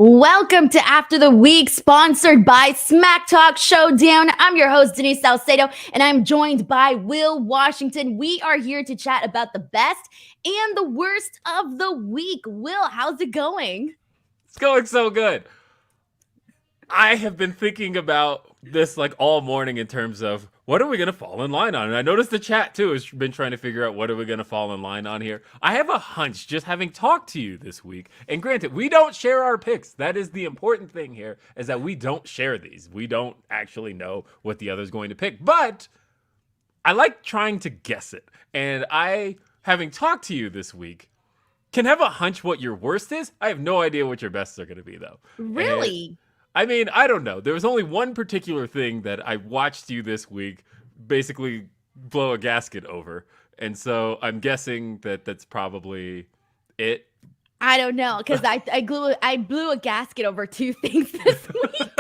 Welcome to After the Week, sponsored by SmackTalk Showdown. I'm your host, Denise Salcedo, and I'm joined by Will Washington. We are here to chat about the best and the worst of the week. Will, how's it going? It's going so good. I have been thinking about this like all morning in terms of what are we going to fall in line on? And I noticed the chat too has been trying to figure out what are we going to fall in line on here. I have a hunch just having talked to you this week. And granted, we don't share our picks. That is the important thing here is that we don't share these. We don't actually know what the other's going to pick. But I like trying to guess it. And having talked to you this week, can have a hunch what your worst is. I have no idea what your bests are going to be though. Really? I mean, I don't know. There was only one particular thing that I watched you this week basically blow a gasket over. And so I'm guessing that that's probably it. I don't know, because I blew a gasket over two things this week.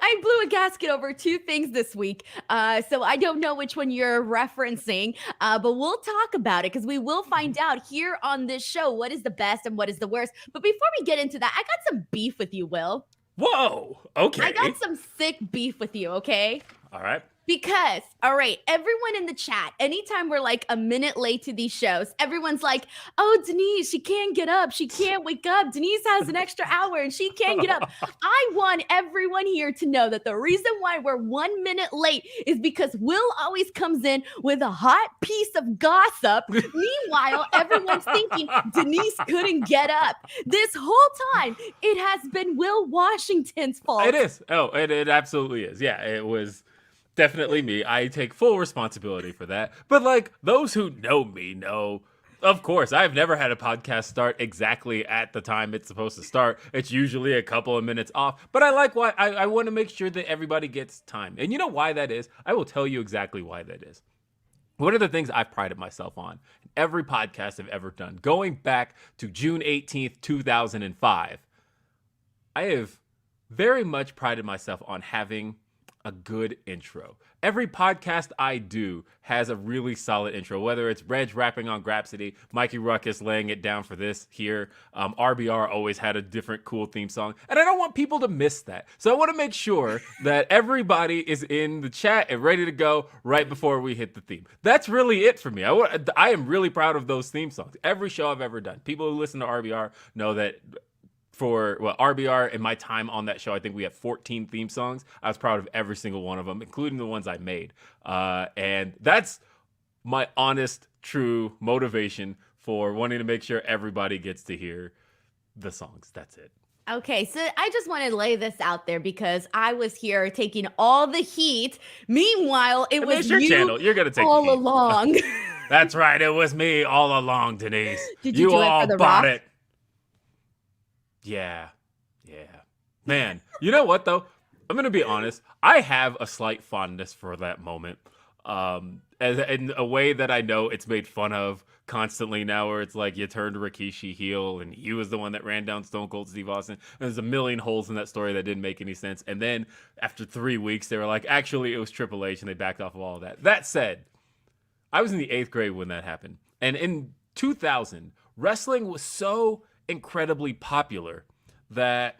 I blew a gasket over two things this week. So I don't know which one you're referencing, but we'll talk about it because we will find out here on this show what is the best and what is the worst. But before we get into that, I got some beef with you, Will. Whoa. Okay. I got some sick beef with you, okay? All right. Because, all right, everyone in the chat, anytime we're like a minute late to these shows, everyone's like, oh, Denise, she can't get up. She can't wake up. Denise has an extra hour and she can't get up. I want everyone here to know that the reason why we're 1 minute late is because Will always comes in with a hot piece of gossip. Meanwhile, everyone's thinking Denise couldn't get up. This whole time, it has been Will Washington's fault. It is. Oh, it absolutely is. Yeah, it was definitely me. I take full responsibility for that. But like those who know me know, of course, I've never had a podcast start exactly at the time it's supposed to start. It's usually a couple of minutes off. But I like why I want to make sure that everybody gets time. And you know why that is? I will tell you exactly why that is. One of the things I've prided myself on in every podcast I've ever done, going back to June 18th, 2005, I have very much prided myself on having a good intro. Every podcast I do has a really solid intro, whether it's Reg rapping on Grapsody, Mikey Ruckus laying it down for this here. RBR always had a different cool theme song, and I don't want people to miss that. So I want to make sure that everybody is in the chat and ready to go right before we hit the theme. That's really it for me. I am really proud of those theme songs. Every show I've ever done. People who listen to RBR know that for RBR in my time on that show, I think we had 14 theme songs. I was proud of every single one of them, including the ones I made. And that's my honest, true motivation for wanting to make sure everybody gets to hear the songs. That's it. Okay, so I just want to lay this out there because I was here taking all the heat. Meanwhile, it was your you channel. You're gonna take all the heat. along. That's right. It was me all along, Denise. Did you do it all for the bought rock? it. Yeah. Man, you know what though? I'm gonna be honest. I have a slight fondness for that moment, as in a way that I know it's made fun of constantly now. Where it's like you turned Rikishi heel, and he was the one that ran down Stone Cold Steve Austin. And there's a million holes in that story that didn't make any sense. And then after 3 weeks, they were like, actually, it was Triple H, and they backed off of all of that. That said, I was in the 8th grade when that happened, and in 2000, wrestling was so incredibly popular that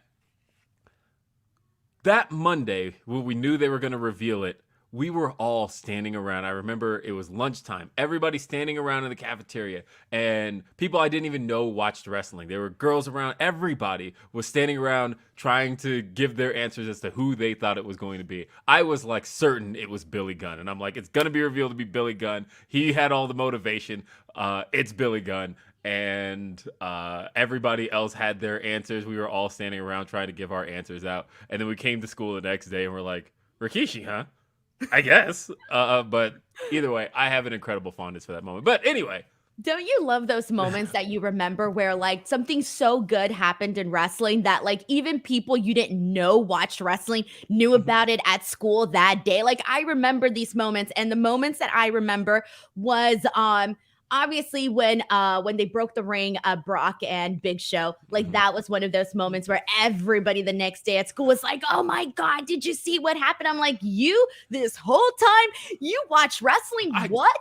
Monday, when we knew they were going to reveal it, we were all standing around. I remember it was lunchtime. Everybody standing around in the cafeteria, and people I didn't even know watched wrestling. There were girls around. Everybody was standing around trying to give their answers as to who they thought it was going to be. I was like certain it was Billy Gunn, and I'm like, it's going to be revealed to be Billy Gunn. He had all the motivation. It's Billy Gunn. And everybody else had their answers. We were all standing around trying to give our answers out. And then we came to school the next day and we're like, Rikishi, huh? I guess. But either way, I have an incredible fondness for that moment. But anyway. Don't you love those moments that you remember where like something so good happened in wrestling that like even people you didn't know watched wrestling knew about it at school that day? Like I remember these moments, and the moments that I remember was obviously when they broke the ring, Brock and Big Show, like that was one of those moments where everybody the next day at school was like, oh my God, did you see what happened? I'm like, you, this whole time, you watch wrestling? What?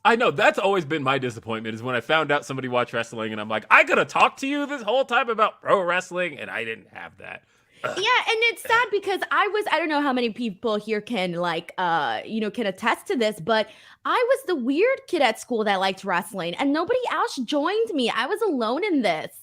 I know that's always been my disappointment is when I found out somebody watched wrestling and I'm like, I could have talked to you this whole time about pro wrestling and I didn't have that. Ugh. Yeah, and it's sad because I don't know how many people here can like can attest to this, but I was the weird kid at school that liked wrestling and nobody else joined me. I was alone in this.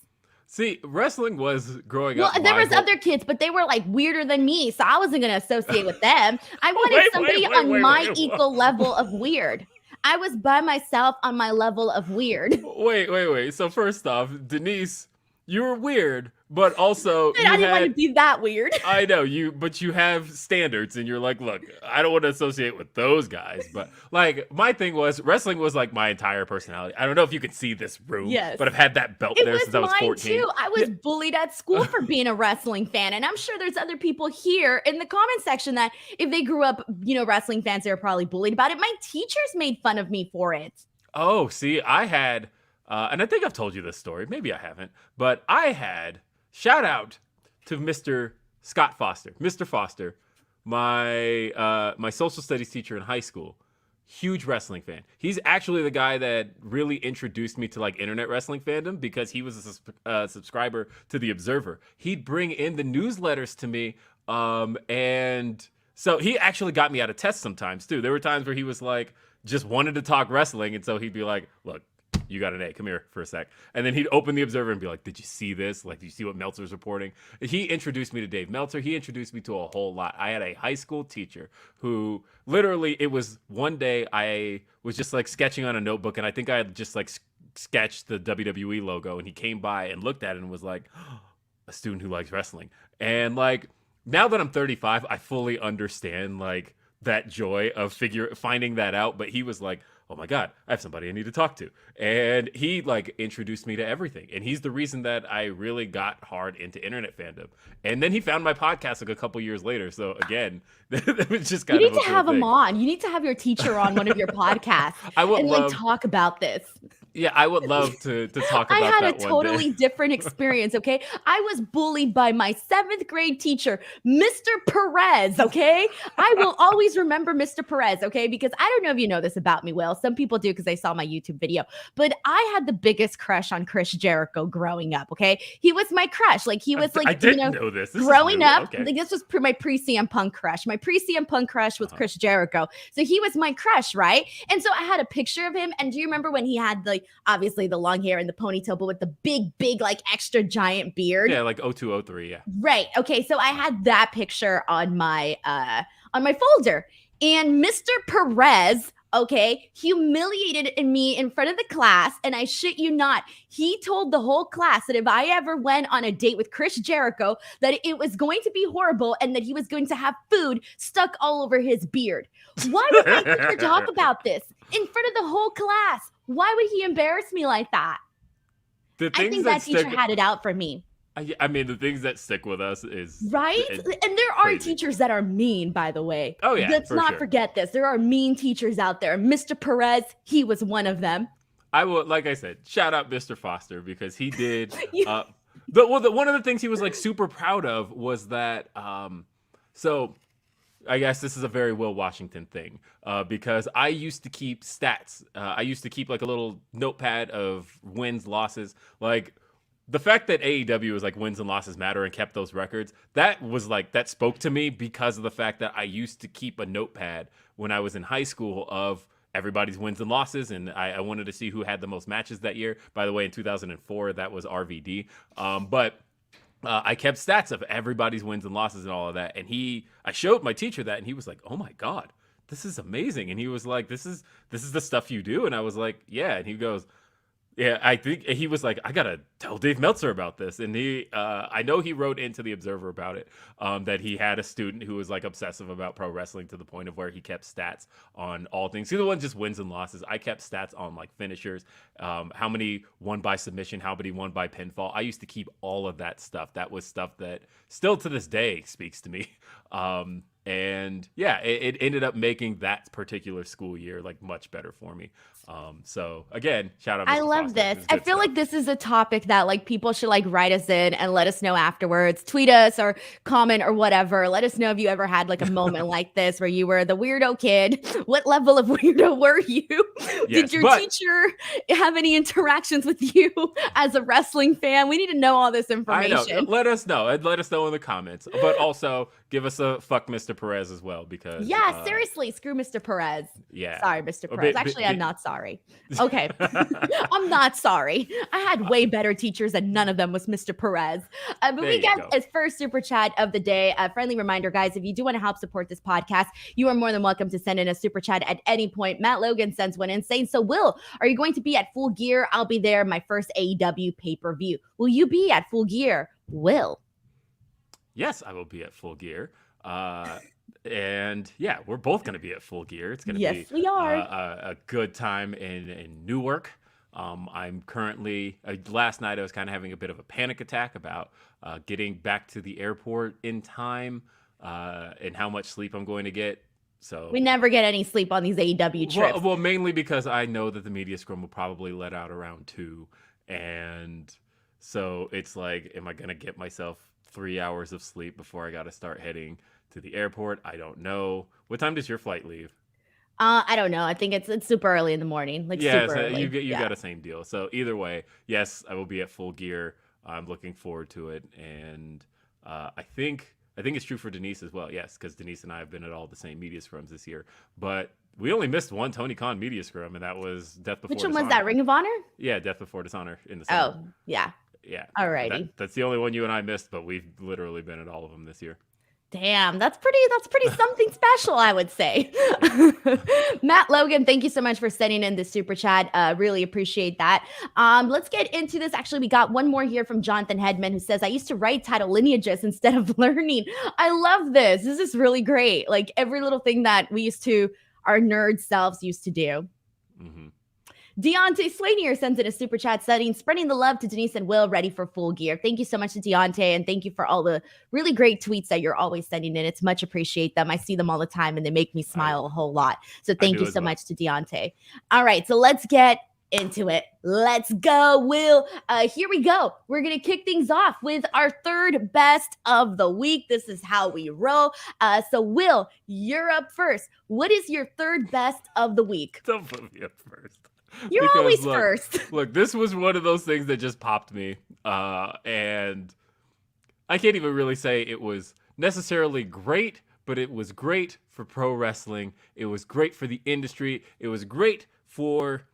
See, wrestling was growing Well, up. there was other kids, but they were like weirder than me, so I wasn't gonna associate with them. I wanted somebody on my equal level of weird. I was by myself on my level of weird. Wait. So first off, Denise, you were weird, but also But I didn't want to be that weird. I know but you have standards, and you're like, look, I don't want to associate with those guys. But like, my thing was wrestling was like my entire personality. I don't know if you can see this room, Yes. but I've had that belt there since I was 14. Too. I was bullied at school for being a wrestling fan, and I'm sure there's other people here in the comment section that if they grew up, wrestling fans, they were probably bullied about it. My teachers made fun of me for it. Oh, see, I had, and I think I've told you this story. Maybe I haven't, but I had, shout out to Mr. Scott Foster, Mr. Foster, my social studies teacher in high school. Huge wrestling fan. He's actually the guy that really introduced me to like internet wrestling fandom because he was a subscriber to The Observer. He'd bring in the newsletters to me, and so he actually got me out of tests sometimes too. There were times where he was like, just wanted to talk wrestling, and so he'd be like, look, you got an A, come here for a sec. And then he'd open The Observer and be like, did you see this? Like, did you see what Meltzer's reporting? He introduced me to Dave Meltzer. He introduced me to a whole lot. I had a high school teacher who literally, it was one day I was just like sketching on a notebook, and I think I had just like sketched the WWE logo, and he came by and looked at it and was like, oh, a student who likes wrestling. And like, now that I'm 35, I fully understand like that joy of finding that out. But he was like, oh my God, I have somebody I need to talk to. And he like introduced me to everything. And he's the reason that I really got hard into internet fandom. And then he found my podcast like a couple years later. So again, that was just kind of You need to have him on. You need to have your teacher on one of your podcasts and like talk about this. Yeah, I would love to talk about that. I had a totally different experience, okay? I was bullied by my 7th grade teacher, Mr. Perez, okay? I will always remember Mr. Perez, okay? Because I don't know if you know this about me, Will. Some people do because they saw my YouTube video. But I had the biggest crush on Chris Jericho growing up, okay? He was my crush. Like, he was like, I didn't know this. Growing up, okay. Like, this was my pre-CM Punk crush. My pre-CM Punk crush was Chris Jericho. So he was my crush, right? And so I had a picture of him. And do you remember when he had like, obviously the long hair and the ponytail, but with the big, like extra giant beard? Yeah, like 0203, yeah. Right. Okay. So I had that picture on my folder. And Mr. Perez, okay, humiliated me in front of the class. And I shit you not, he told the whole class that if I ever went on a date with Chris Jericho, that it was going to be horrible and that he was going to have food stuck all over his beard. Why would my teacher talk about this in front of the whole class? Why would he embarrass me like that? I think that teacher had it out for me. I mean, the things that stick with us is... Right? And there are teachers that are mean, by the way. Oh, yeah, let's not forget this. There are mean teachers out there. Mr. Perez, he was one of them. I will, like I said, shout out Mr. Foster because he did... one of the things he was like super proud of was that... so I guess this is a very Will Washington thing because I used to keep stats. I used to keep like a little notepad of wins, losses, like... The fact that AEW was like wins and losses matter and kept those records, that was like, that spoke to me because of the fact that I used to keep a notepad when I was in high school of everybody's wins and losses. And I wanted to see who had the most matches that year. By the way, in 2004, that was RVD. But I kept stats of everybody's wins and losses and all of that. And I showed my teacher that and he was like, oh my God, this is amazing. And he was like, this is the stuff you do. And I was like, yeah. And he goes, yeah, I think he was like, I gotta tell Dave Meltzer about this, and I know he wrote into the Observer about it, that he had a student who was like obsessive about pro wrestling to the point of where he kept stats on all things. He the one just wins and losses. I kept stats on like finishers, how many won by submission, how many won by pinfall. I used to keep all of that stuff. That was stuff that still to this day speaks to me. And yeah, it ended up making that particular school year like much better for me. So again, shout out I Mr. love Foster. this. It's I good feel stuff. like this is a topic that like people should like write us in and let us know afterwards. Tweet us or comment or whatever. Let us know if you ever had like a moment like this where you were the weirdo kid. What level of weirdo were you? Did Yes, your but teacher have any interactions with you as a wrestling fan? We need to know all this I know. information. Let us know. And let us know in the comments. But also give us a fuck Mr. Perez as well because Yeah, seriously, screw Mr. Perez. yeah. Sorry, Mr. A Perez. bit, Actually, I'm not sorry. Okay. bit- I'm not sorry. I had way better teachers and none of them was Mr. Perez. But There we you got go. his first super chat of the day. A friendly reminder, guys, if you do want to help support this podcast, you are more than welcome to send in a super chat at any point. Matt Logan sends one in saying, so Will, are you going to be at Full Gear? I'll be there, my first AEW pay-per-view. Will you be at Full Gear? Will. Yes, I will be at Full Gear. And yeah, we're both going to be at Full Gear. It's going to Yes, be we are. a good time in Newark. I'm currently, last night I was kind of having a bit of a panic attack about getting back to the airport in time and how much sleep I'm going to get. So We never get any sleep on these AEW trips. well, mainly because I know that the media scrum will probably let out around 2, and so it's like, am I gonna get myself 3 hours of sleep before I got to start heading to the airport? I don't know. What time does your flight leave? I don't know. I think it's super early in the morning, like Yes, super you early. get you Yeah. got a same deal. So either way, yes, I will be at Full Gear. I'm looking forward to it, and I think it's true for Denise as well. Yes, because Denise and I have been at all the same media scrums this year, but we only missed one Tony Khan media scrum, and that was Death Before Which one was Dishonor. that? Ring of Honor? Yeah, Death Before Dishonor in the summer. Oh, yeah. Yeah, Alrighty. that's the only one you and I missed, but we've literally been at all of them this year. Damn, that's pretty something special, I would say. Yeah. Matt Logan, thank you so much for sending in the super chat. Really appreciate that. Let's get into this. Actually, we got one more here from Jonathan Hedman who says, I used to write title lineages instead of learning. I love this. This is really great. Like every little thing that our nerd selves used to do. hmm Deontay Swanier sends in a super chat setting, spreading the love to Denise and Will, ready for Full Gear. Thank you so much to Deontay, and thank you for all the really great tweets that you're always sending in. It's much appreciate them. I see them all the time, and they make me smile a whole lot. So thank you so much to Deontay. All right, so let's get into it. Let's go, Will. Here we go. We're going to kick things off with our third best of the week. This is how we roll. So, Will, you're up first. What is your third best of the week? Don't put me up first. You're always first. Look, this was one of those things that just popped me. And I can't even really say it was necessarily great, but it was great for pro wrestling. It was great for the industry. It was great for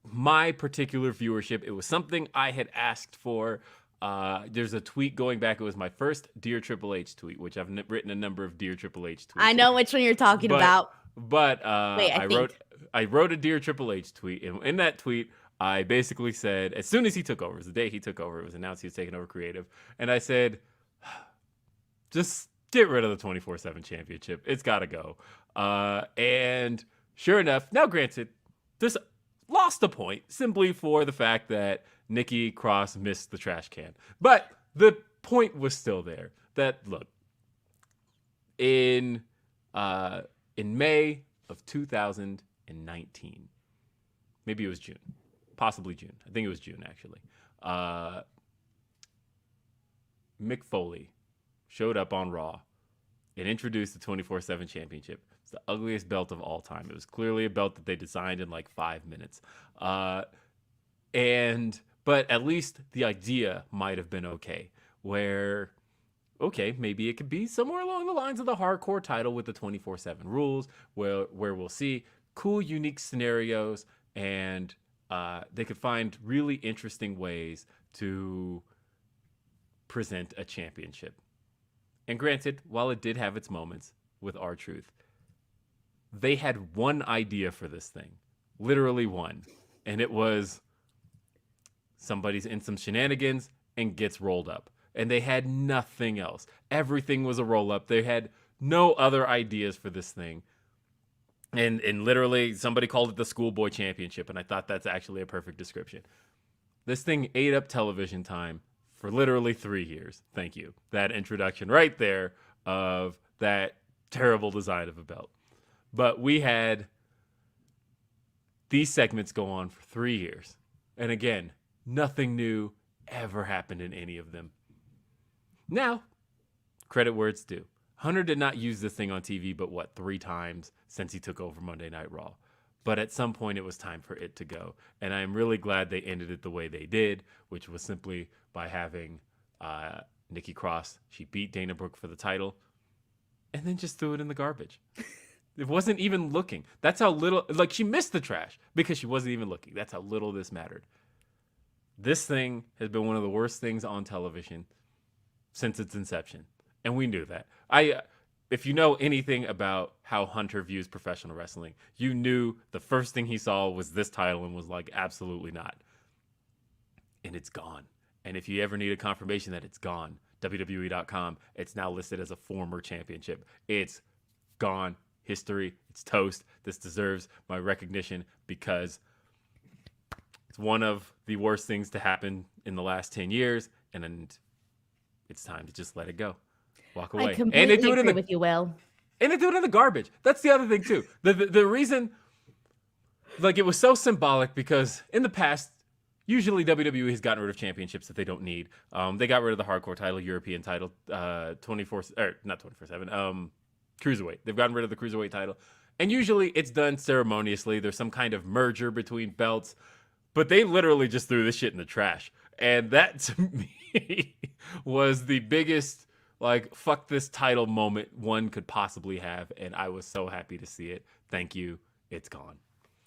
my particular viewership. It was something I had asked for. There's a tweet going back. It was my first Dear Triple H tweet, which I've written a number of Dear Triple H tweets. I know which one you're talking about. But Wait, I wrote a Dear Triple H tweet, and in that tweet, I basically said, as soon as he took over, it was the day he took over, it was announced he was taking over creative, and I said, just get rid of the 24/7 championship. It's got to go. And sure enough, now granted, this lost a point simply for the fact that Nikki Cross missed the trash can. But the point was still there. That, look, in May of 2019, maybe it was June, possibly June. I think it was June, actually. Mick Foley showed up on Raw and introduced the 24/7 championship. It's the ugliest belt of all time. It was clearly a belt that they designed in like 5 minutes. But at least the idea might have been okay, where okay, maybe it could be somewhere along the lines of the hardcore title with the 24/7 rules, where we'll see cool, unique scenarios, and they could find really interesting ways to present a championship. And granted, while it did have its moments with R-Truth, they had one idea for this thing, literally one, and it was somebody's in some shenanigans and gets rolled up. And they had nothing else. Everything was a roll-up. They had no other ideas for this thing. And literally, somebody called it the Schoolboy Championship, and I thought that's actually a perfect description. This thing ate up television time for literally 3 years. Thank you. That introduction right there of that terrible design of a belt. But we had these segments go on for 3 years. And again, nothing new ever happened in any of them. Now, credit where it's due. Hunter did not use this thing on TV but 3 times since he took over Monday Night Raw. But at some point, it was time for it to go. And I'm really glad they ended it the way they did, which was simply by having Nikki Cross. She beat Dana Brooke for the title and then just threw it in the garbage. It wasn't even looking. That's how little, like, she missed the trash because she wasn't even looking. That's how little this mattered. This thing has been one of the worst things on television since its inception. And we knew that. If you know anything about how Hunter views professional wrestling, you knew the first thing he saw was this title and was like, absolutely not. And it's gone. And if you ever need a confirmation that it's gone, WWE.com, it's now listed as a former championship. It's gone. History. It's toast. This deserves my recognition because it's one of the worst things to happen in the last 10 years. And it's time to just let it go. Walk away. I completely agree with you, Will. And they threw it in the garbage. That's the other thing, too. The reason, like, it was so symbolic because in the past, usually WWE has gotten rid of championships that they don't need. They got rid of the hardcore title, European title, 24/7, cruiserweight. They've gotten rid of the cruiserweight title. And usually it's done ceremoniously. There's some kind of merger between belts. But they literally just threw this shit in the trash. And that, to me, was the biggest, like, fuck this title moment one could possibly have. And I was so happy to see it. Thank you. It's gone.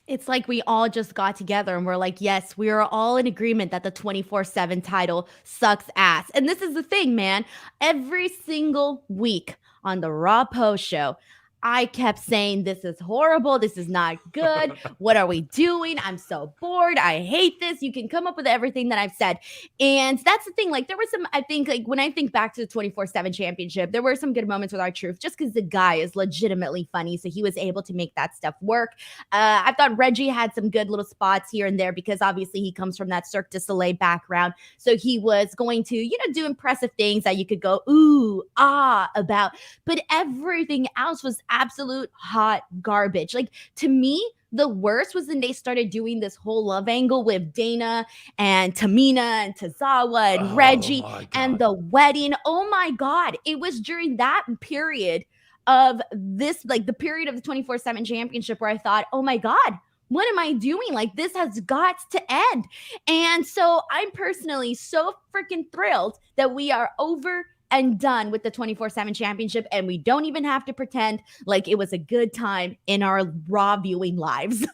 It's like we all just got together and we're like, yes, we are all in agreement that the 24/7 title sucks ass. And this is the thing, man. Every single week on the Raw Post Show, I kept saying, this is horrible. This is not good. What are we doing? I'm so bored. I hate this. You can come up with everything that I've said. And that's the thing. Like, there were some, I think, like, when I think back to the 24/7 championship, there were some good moments with R-Truth just because the guy is legitimately funny. So he was able to make that stuff work. I thought Reggie had some good little spots here and there because obviously he comes from that Cirque du Soleil background. So he was going to, do impressive things that you could go, ooh, ah, about. But everything else was absolute hot garbage. Like, to me, the worst was when they started doing this whole love angle with Dana and Tamina and Tozawa and Reggie and the wedding. Oh my God. It was during that period of this, like the period of the 24/7 championship where I thought, oh my God, what am I doing? Like, this has got to end. And so I'm personally so freaking thrilled that we are over and done with the 24/7 championship. And we don't even have to pretend like it was a good time in our Raw viewing lives.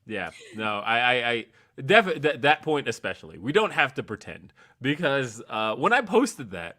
Yeah, no, I definitely, that point especially, we don't have to pretend because when I posted that,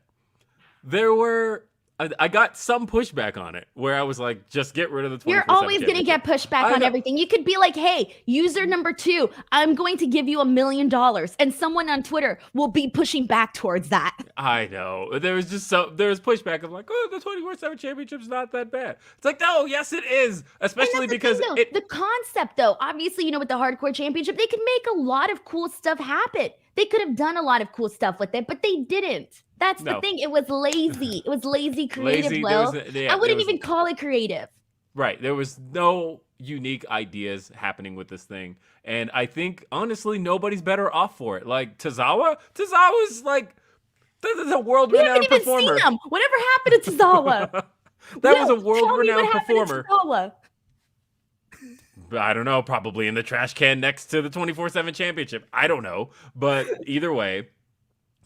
I got some pushback on it where I was like, just get rid of the 24/7 You're always going to get pushback on everything. You could be like, hey, user number 2, I'm going to give you $1 million. And someone on Twitter will be pushing back towards that. I know. There was pushback of like, oh, the 24/7 championship's not that bad. It's like, no, yes, it is. Especially because the concept, though, obviously, with the hardcore championship, they could make a lot of cool stuff happen. They could have done a lot of cool stuff with it, but they didn't. That's the thing. It was lazy. It was lazy creative, Will. I wouldn't even call it creative. Right. There was no unique ideas happening with this thing. And I think, honestly, nobody's better off for it. Like, Tozawa's like, this is a world-renowned performer. We haven't even seen him. Whatever happened to Tozawa? That was a world-renowned performer. I don't know, probably in the trash can next to the 24/7 championship. I don't know. But either way,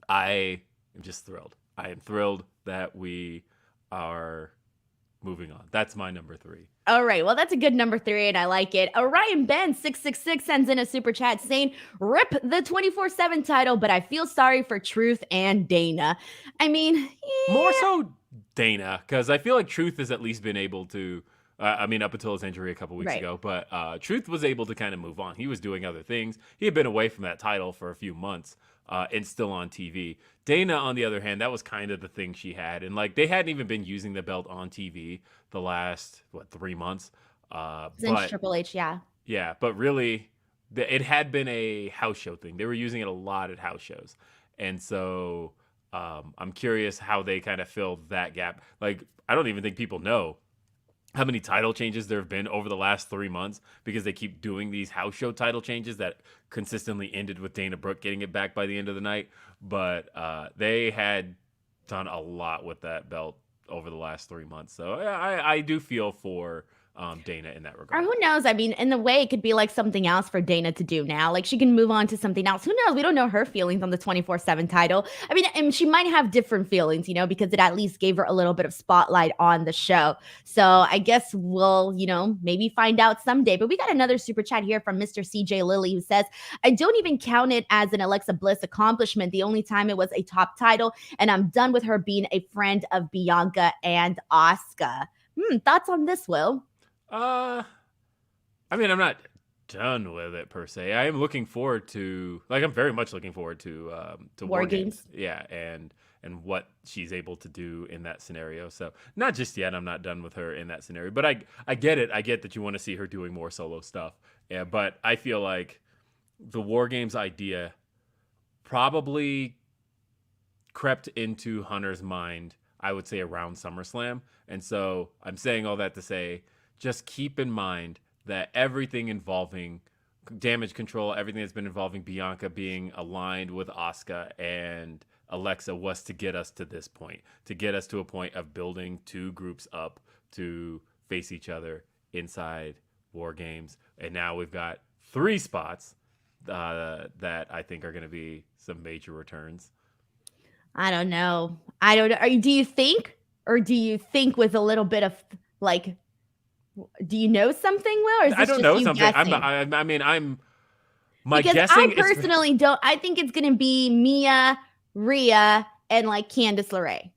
I am just thrilled. I am thrilled that we are moving on. That's my number 3. All right. Well, that's a good number 3, and I like it. Orion Ben 666 sends in a super chat saying, rip the 24/7 title, but I feel sorry for Truth and Dana. I mean, more so Dana, because I feel like Truth has at least been able to, up until his injury a couple weeks ago, but Truth was able to kind of move on. He was doing other things. He had been away from that title for a few months and still on TV. Dana, on the other hand, that was kind of the thing she had. And like, they hadn't even been using the belt on TV the last, 3 months? Since Triple H, yeah. Yeah, but really, it had been a house show thing. They were using it a lot at house shows. And so I'm curious how they kind of filled that gap. Like, I don't even think people know how many title changes there have been over the last 3 months because they keep doing these house show title changes that consistently ended with Dana Brooke getting it back by the end of the night. But they had done a lot with that belt over the last 3 months. So yeah, I do feel for Dana in that Or regard. who knows? I mean, in the way, it could be like something else for Dana to do now. Like she can move on to something else. Who knows? We don't know her feelings on the 24/7 title. I mean, and she might have different feelings, because it at least gave her a little bit of spotlight on the show. So I guess we'll, maybe find out someday. But we got another super chat here from Mr. CJ Lilly who says, I don't even count it as an Alexa Bliss accomplishment. The only time it was a top title, and I'm done with her being a friend of Bianca and Asuka. Thoughts on this, Will? I mean, I'm not done with it per se. I am looking forward to, like, I'm very much looking forward to War War Games. Yeah, and what she's able to do in that scenario. So not just yet. I'm not done with her in that scenario, but I get it. I get that you want to see her doing more solo stuff. Yeah, but I feel like the War Games idea probably crept into Hunter's mind, I would say around SummerSlam. And so I'm saying all that to say, just keep in mind that everything involving damage control, everything that's been involving Bianca being aligned with Asuka and Alexa was to get us to this point, to get us to a point of building two groups up to face each other inside War Games. And now we've got 3 spots that I think are going to be some major returns. I don't know. Do you think, or do you think with a little bit of like, do you know something, Will? Or is this I don't just know you something. guessing? I mean, my Because guessing I is personally don't. I think it's gonna be Mia, Rhea, and like Candice LeRae.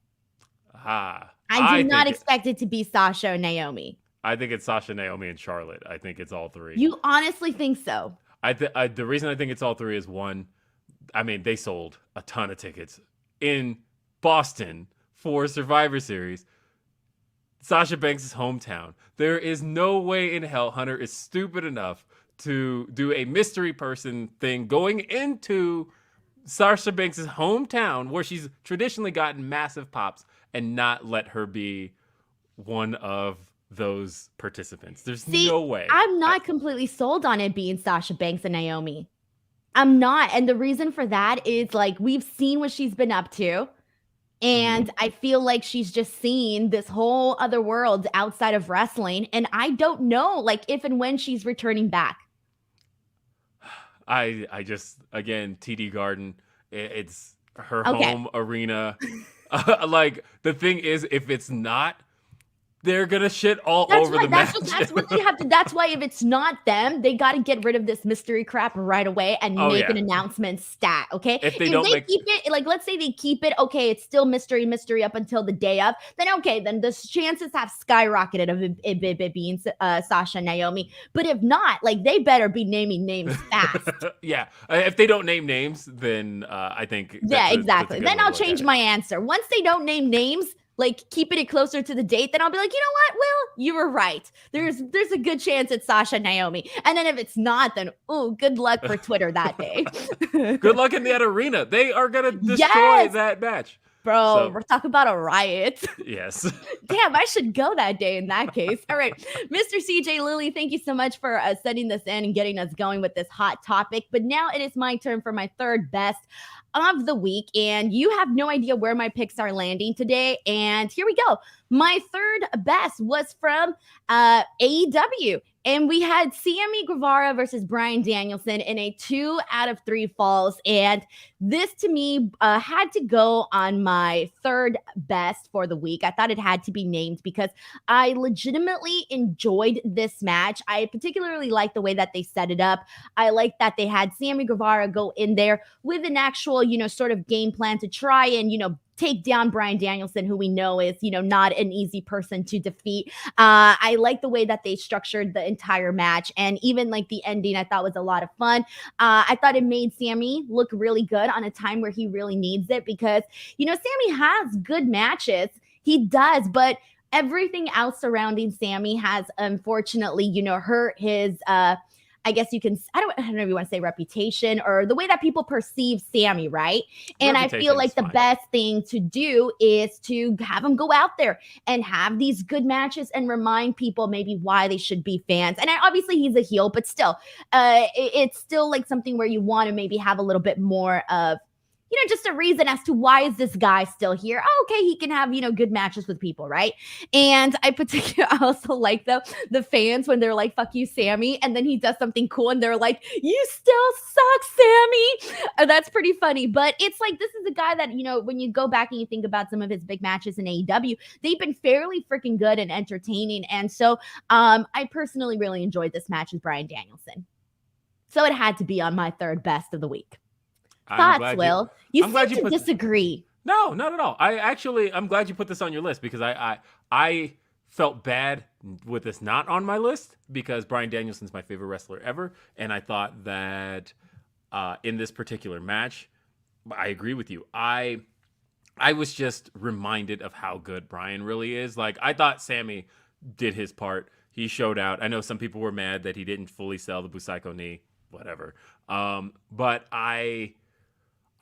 I do I not think expect it to be Sasha or Naomi. I think it's Sasha, Naomi, and Charlotte. I think it's all 3. You honestly think so? The reason I think it's all 3 is one. I mean, they sold a ton of tickets in Boston for Survivor Series. Sasha Banks' hometown. There is no way in hell Hunter is stupid enough to do a mystery person thing going into Sasha Banks' hometown where she's traditionally gotten massive pops and not let her be one of those participants. There's no way. I'm not completely sold on it being Sasha Banks and Naomi. I'm not. And the reason for that is like we've seen what she's been up to. And I feel like she's just seen this whole other world outside of wrestling. And I don't know, like, if and when she's returning back. I just, again, TD Garden, it's her home arena. Like, the thing is, if it's not, they're gonna shit all over the match. That's what they have to. That's why if it's not them, they got to get rid of this mystery crap right away and make an announcement stat. Okay, if they don't keep it, like let's say they keep it, okay, it's still mystery up until the day of. Then okay, then the chances have skyrocketed of it being Sasha and Naomi. But if not, like they better be naming names fast. Yeah, if they don't name names, then I think exactly. Then I'll change my answer. Once they don't name names, like keeping it closer to the date, then I'll be like, you know what, Will, you were right. There's a good chance it's Sasha and Naomi. And then if it's not, then good luck for Twitter that day. Good luck in that arena. They are gonna destroy that match. Bro, we're talking about a riot. Yes. Damn, I should go that day in that case. All right. Mr. CJ Lilly, thank you so much for sending this in and getting us going with this hot topic. But now it is my turn for my third best of the week. And you have no idea where my picks are landing today. And here we go. My third best was from AEW. And we had Sammy Guevara versus Bryan Danielson in a 2 out of 3 falls. And this to me had to go on my third best for the week. I thought it had to be named because I legitimately enjoyed this match. I particularly like the way that they set it up. I like that they had Sammy Guevara go in there with an actual, sort of game plan to try and, take down Bryan Danielson, who we know is, not an easy person to defeat. I like the way that they structured the entire match. And even like the ending, I thought was a lot of fun. I thought it made Sammy look really good on a time where he really needs it because, Sammy has good matches. He does, but everything else surrounding Sammy has unfortunately, hurt his I guess you can, I don't know if you want to say reputation or the way that people perceive Sammy, right? And I feel Reputation's like the fine. best thing to do is to have him go out there and have these good matches and remind people maybe why they should be fans. And obviously he's a heel, but still, it's still like something where you want to maybe have a little bit more of, just a reason as to why is this guy still here. Oh, okay, he can have, good matches with people, right? And I particularly also like the fans when they're like, fuck you, Sammy, and then he does something cool and they're like, you still suck, Sammy. That's pretty funny. But it's like, this is a guy that, when you go back and you think about some of his big matches in AEW, they've been fairly freaking good and entertaining. And so I personally really enjoyed this match with Bryan Danielson. So it had to be on my third best of the week. Thoughts, Will? You seem to disagree. No, not at all. I'm glad you put this on your list because I felt bad with this not on my list because Bryan Danielson's my favorite wrestler ever, and I thought that in this particular match, I agree with you. I was just reminded of how good Bryan really is. Like, I thought Sammy did his part. He showed out. I know some people were mad that he didn't fully sell the Busaiko knee, whatever. But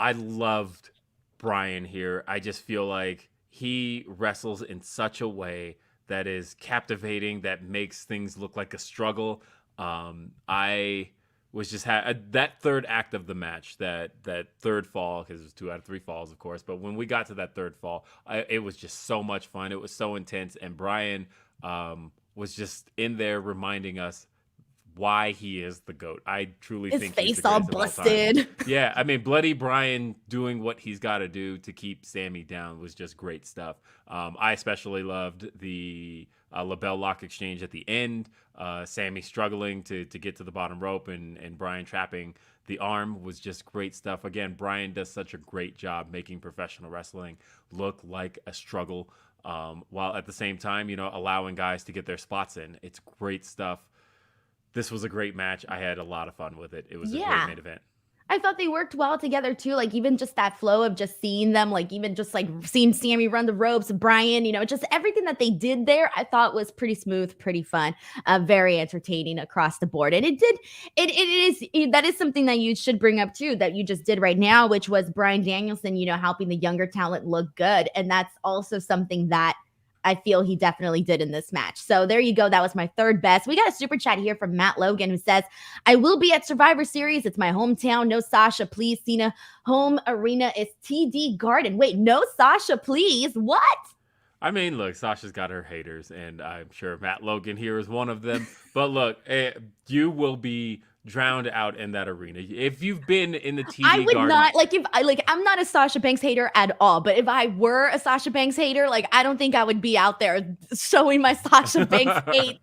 I loved Bryan here. I just feel like he wrestles in such a way that is captivating, that makes things look like a struggle. I was just that third act of the match, that third fall, because it was 2 out of 3 falls, of course. But when we got to that third fall, it was just so much fun. It was so intense, and Bryan was just in there reminding us why he is the GOAT. I truly think he's the greatest all busted. Yeah, I mean, Bloody Bryan doing what he's got to do to keep Sammy down was just great stuff. I especially loved the LaBelle lock exchange at the end. Sammy struggling to get to the bottom rope and Bryan trapping the arm was just great stuff. Again, Bryan does such a great job making professional wrestling look like a struggle, while at the same time, allowing guys to get their spots in. It's great stuff. This was a great match. I had a lot of fun with it. It was a great main event. I thought they worked well together too. Like even just that flow of just seeing them, like even just like seeing Sammy run the ropes, Bryan, just everything that they did there, I thought was pretty smooth, pretty fun, very entertaining across the board. And that is something that you should bring up too, that you just did right now, which was Bryan Danielson, helping the younger talent look good. And that's also something that I feel he definitely did in this match. So there you go. That was my third best. We got a super chat here from Matt Logan who says, I will be at Survivor Series. It's my hometown. No Sasha, please. Cena. Home arena is TD Garden. Wait, no Sasha, please. What? I mean, look, Sasha's got her haters, and I'm sure Matt Logan here is one of them. But look, you will be drowned out in that arena. If you've been in the TD I would Garden, not I'm not a Sasha Banks hater at all, but if I were a Sasha Banks hater, I don't think I would be out there showing my Sasha Banks hate.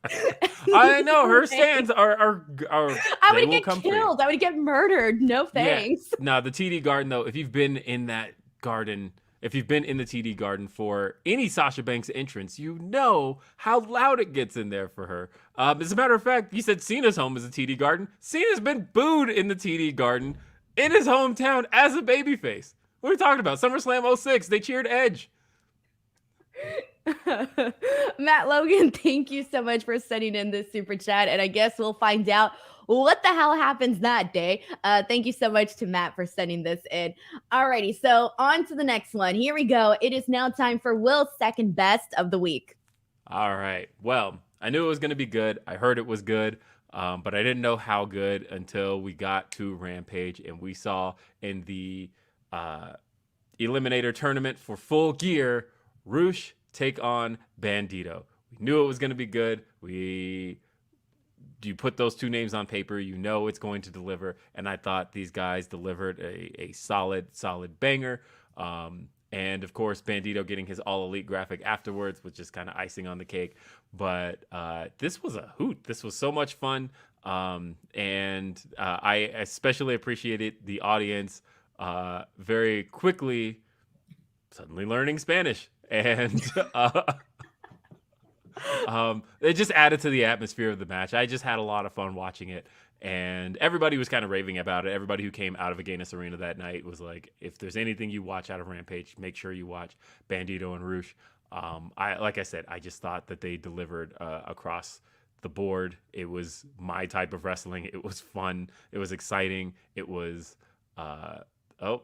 I know her stands are I would get killed. I would get murdered. No thanks. Yeah. No, the TD Garden though, if you've been in that garden, if you've been in the TD Garden for any Sasha Banks entrance, you know how loud it gets in there for her. As a matter of fact, you said Cena's home is a TD Garden. Cena's been booed in the TD Garden in his hometown as a babyface. What are we talking about? SummerSlam 06, they cheered Edge. Matt Logan, thank you so much for sending in this super chat. And I guess we'll find out what the hell happens that day. Thank you so much to Matt for sending this in. Alrighty, so on to the next one. Here we go. It is now time for Will's second best of the week. All right. Well, I knew it was going to be good. I heard it was good, but I didn't know how good until we got to Rampage and we saw in the Eliminator tournament for Full Gear, Rush take on Bandito. We knew it was going to be good. You put those two names on paper, you know it's going to deliver. And I thought these guys delivered a solid banger. And of course, Bandito getting his All Elite graphic afterwards, which is kind of icing on the cake. But this was a hoot. This was so much fun. And I especially appreciated the audience very quickly suddenly learning Spanish. And it just added to the atmosphere of the match. I just had a lot of fun watching it, and everybody was kind of raving about it. Everybody who came out of Aguinaldos Arena that night was like, if there's anything you watch out of Rampage, make sure you watch Bandito and Rush. Like I said, I just thought that they delivered across the board. It was my type of wrestling. It was fun. It was exciting. It was oh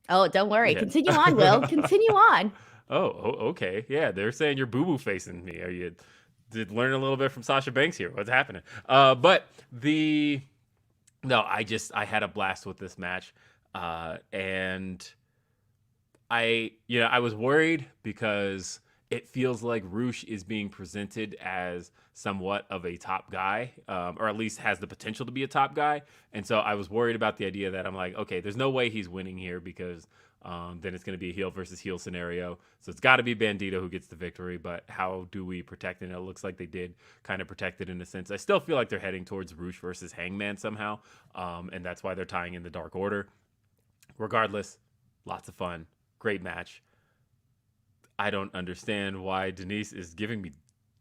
Oh, don't worry. yeah. Continue on, Will. Continue on. Okay. Yeah, they're saying you're boo boo facing me. Are you did learn a little bit from Sasha Banks here? What's happening? But the no, I had a blast with this match, and I was worried because it feels like Roosh is being presented as somewhat of a top guy, or at least has the potential to be a top guy. And so I was worried about the idea that I'm like, okay, there's no way he's winning here because then it's going to be a heel versus heel scenario. So it's got to be Bandito who gets the victory. But how do we protect it? And it looks like they did kind of protect it in a sense. I still feel like they're heading towards Roosh versus Hangman somehow. And that's why they're tying in the Dark Order. Regardless, lots of fun. Great match. I don't understand why Denise is giving me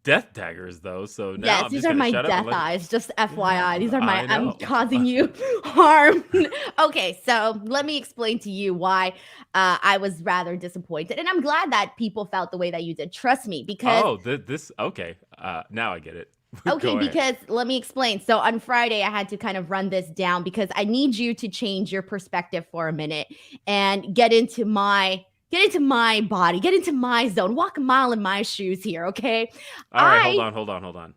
death daggers though. So now Yes, I'm these just are gonna my shut up death and let eyes. Just FYI, these are my. I know. I'm causing you harm. Okay, so let me explain to you why I was rather disappointed, and I'm glad that people felt the way that you did. Trust me, because Oh, this okay. Now I get it. okay, Go ahead. because let me explain. So on Friday, I had to kind of run this down because I need you to change your perspective for a minute and get into my body, get into my zone, walk a mile in my shoes here, okay? All right, hold on.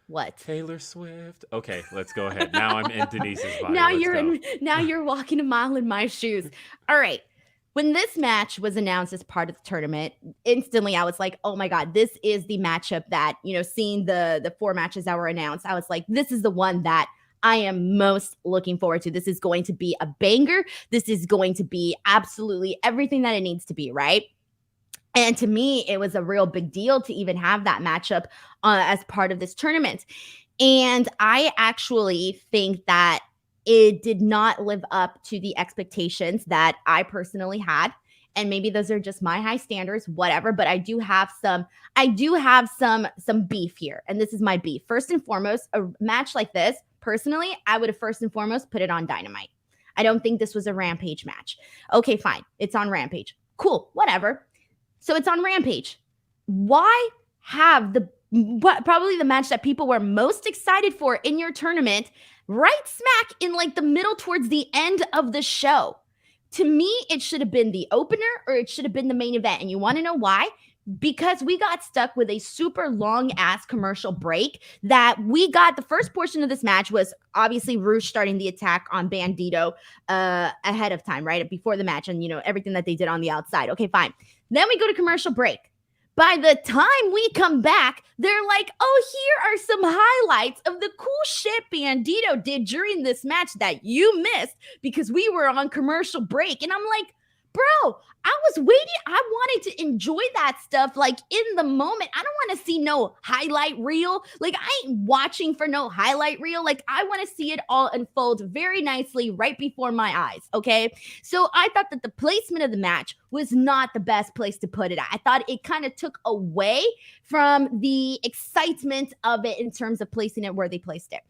What? Taylor Swift. Okay, let's go ahead. Now I'm in Denise's body. Now Let's go. now you're walking a mile in my shoes. All right. When this match was announced as part of the tournament, instantly I was like, oh my God, this is the matchup that, seeing the 4 matches that were announced, I was like, this is the one that I am most looking forward to. This is going to be a banger. This is going to be absolutely everything that it needs to be, right? And to me, it was a real big deal to even have that matchup as part of this tournament. And I actually think that it did not live up to the expectations that I personally had. And maybe those are just my high standards, whatever. But I do have some beef here. And this is my beef. First and foremost, a match like this, personally, I would have first and foremost put it on Dynamite. I don't think this was a Rampage match. Okay, fine. It's on Rampage. Cool, whatever. So it's on Rampage. Why have probably the match that people were most excited for in your tournament right smack in like the middle towards the end of the show? To me, it should have been the opener or it should have been the main event. And you want to know why? Because we got stuck with a super long ass commercial break that we got. The first portion of this match was obviously Roosh starting the attack on Bandito ahead of time, right? Before the match and, everything that they did on the outside. Okay, fine. Then we go to commercial break. By the time we come back, they're like, oh, here are some highlights of the cool shit Bandito did during this match that you missed because we were on commercial break. And I'm like, bro, I was waiting. I wanted to enjoy that stuff like in the moment. I don't want to see no highlight reel. Like I ain't watching for no highlight reel. Like I want to see it all unfold very nicely right before my eyes. Okay. So I thought that the placement of the match was not the best place to put it at. I thought it kind of took away from the excitement of it in terms of placing it where they placed it.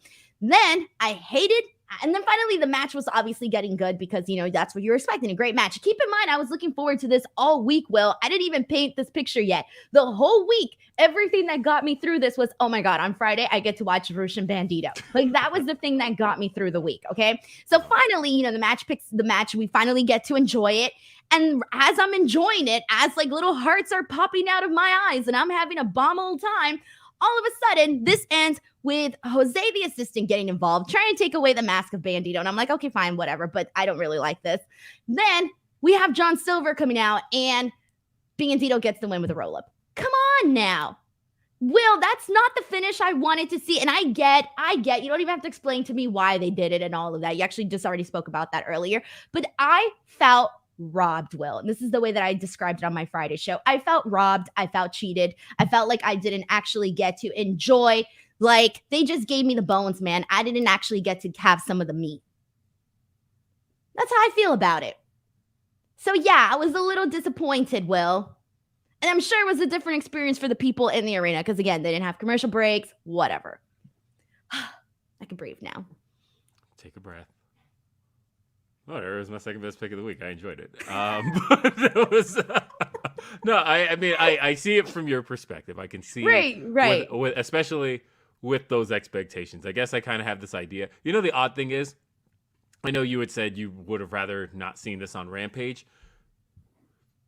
Then I hated. And then finally, the match was obviously getting good because, that's what you're expecting, a great match. Keep in mind, I was looking forward to this all week, Will. I didn't even paint this picture yet. The whole week, everything that got me through this was, oh my God, on Friday, I get to watch Roosh and Bandito. Like, that was the thing that got me through the week, okay? So finally, the match picks the match. We finally get to enjoy it. And as I'm enjoying it, as like little hearts are popping out of my eyes and I'm having a bomb old time, all of a sudden, this ends with Jose, the assistant, getting involved, trying to take away the mask of Bandito. And I'm like, okay, fine, whatever, but I don't really like this. Then we have John Silver coming out, and Bandito gets the win with a roll-up. Come on now. Will, that's not the finish I wanted to see. And I get, you don't even have to explain to me why they did it and all of that. You actually just already spoke about that earlier. But I felt robbed, Will. And this is the way that I described it on my Friday show. I felt robbed. I felt cheated. I felt like I didn't actually get to enjoy. Like, they just gave me the bones, man. I didn't actually get to have some of the meat. That's how I feel about it. So yeah, I was a little disappointed, Will. And I'm sure it was a different experience for the people in the arena because, again, they didn't have commercial breaks, whatever. I can breathe now. Take a breath. Whatever, it was my second best pick of the week. I enjoyed it. But it was No, I mean, I see it from your perspective. I can see Right. with especially with those expectations. I guess I kind of have this idea. You know, the odd thing is, I know you had said you would have rather not seen this on Rampage.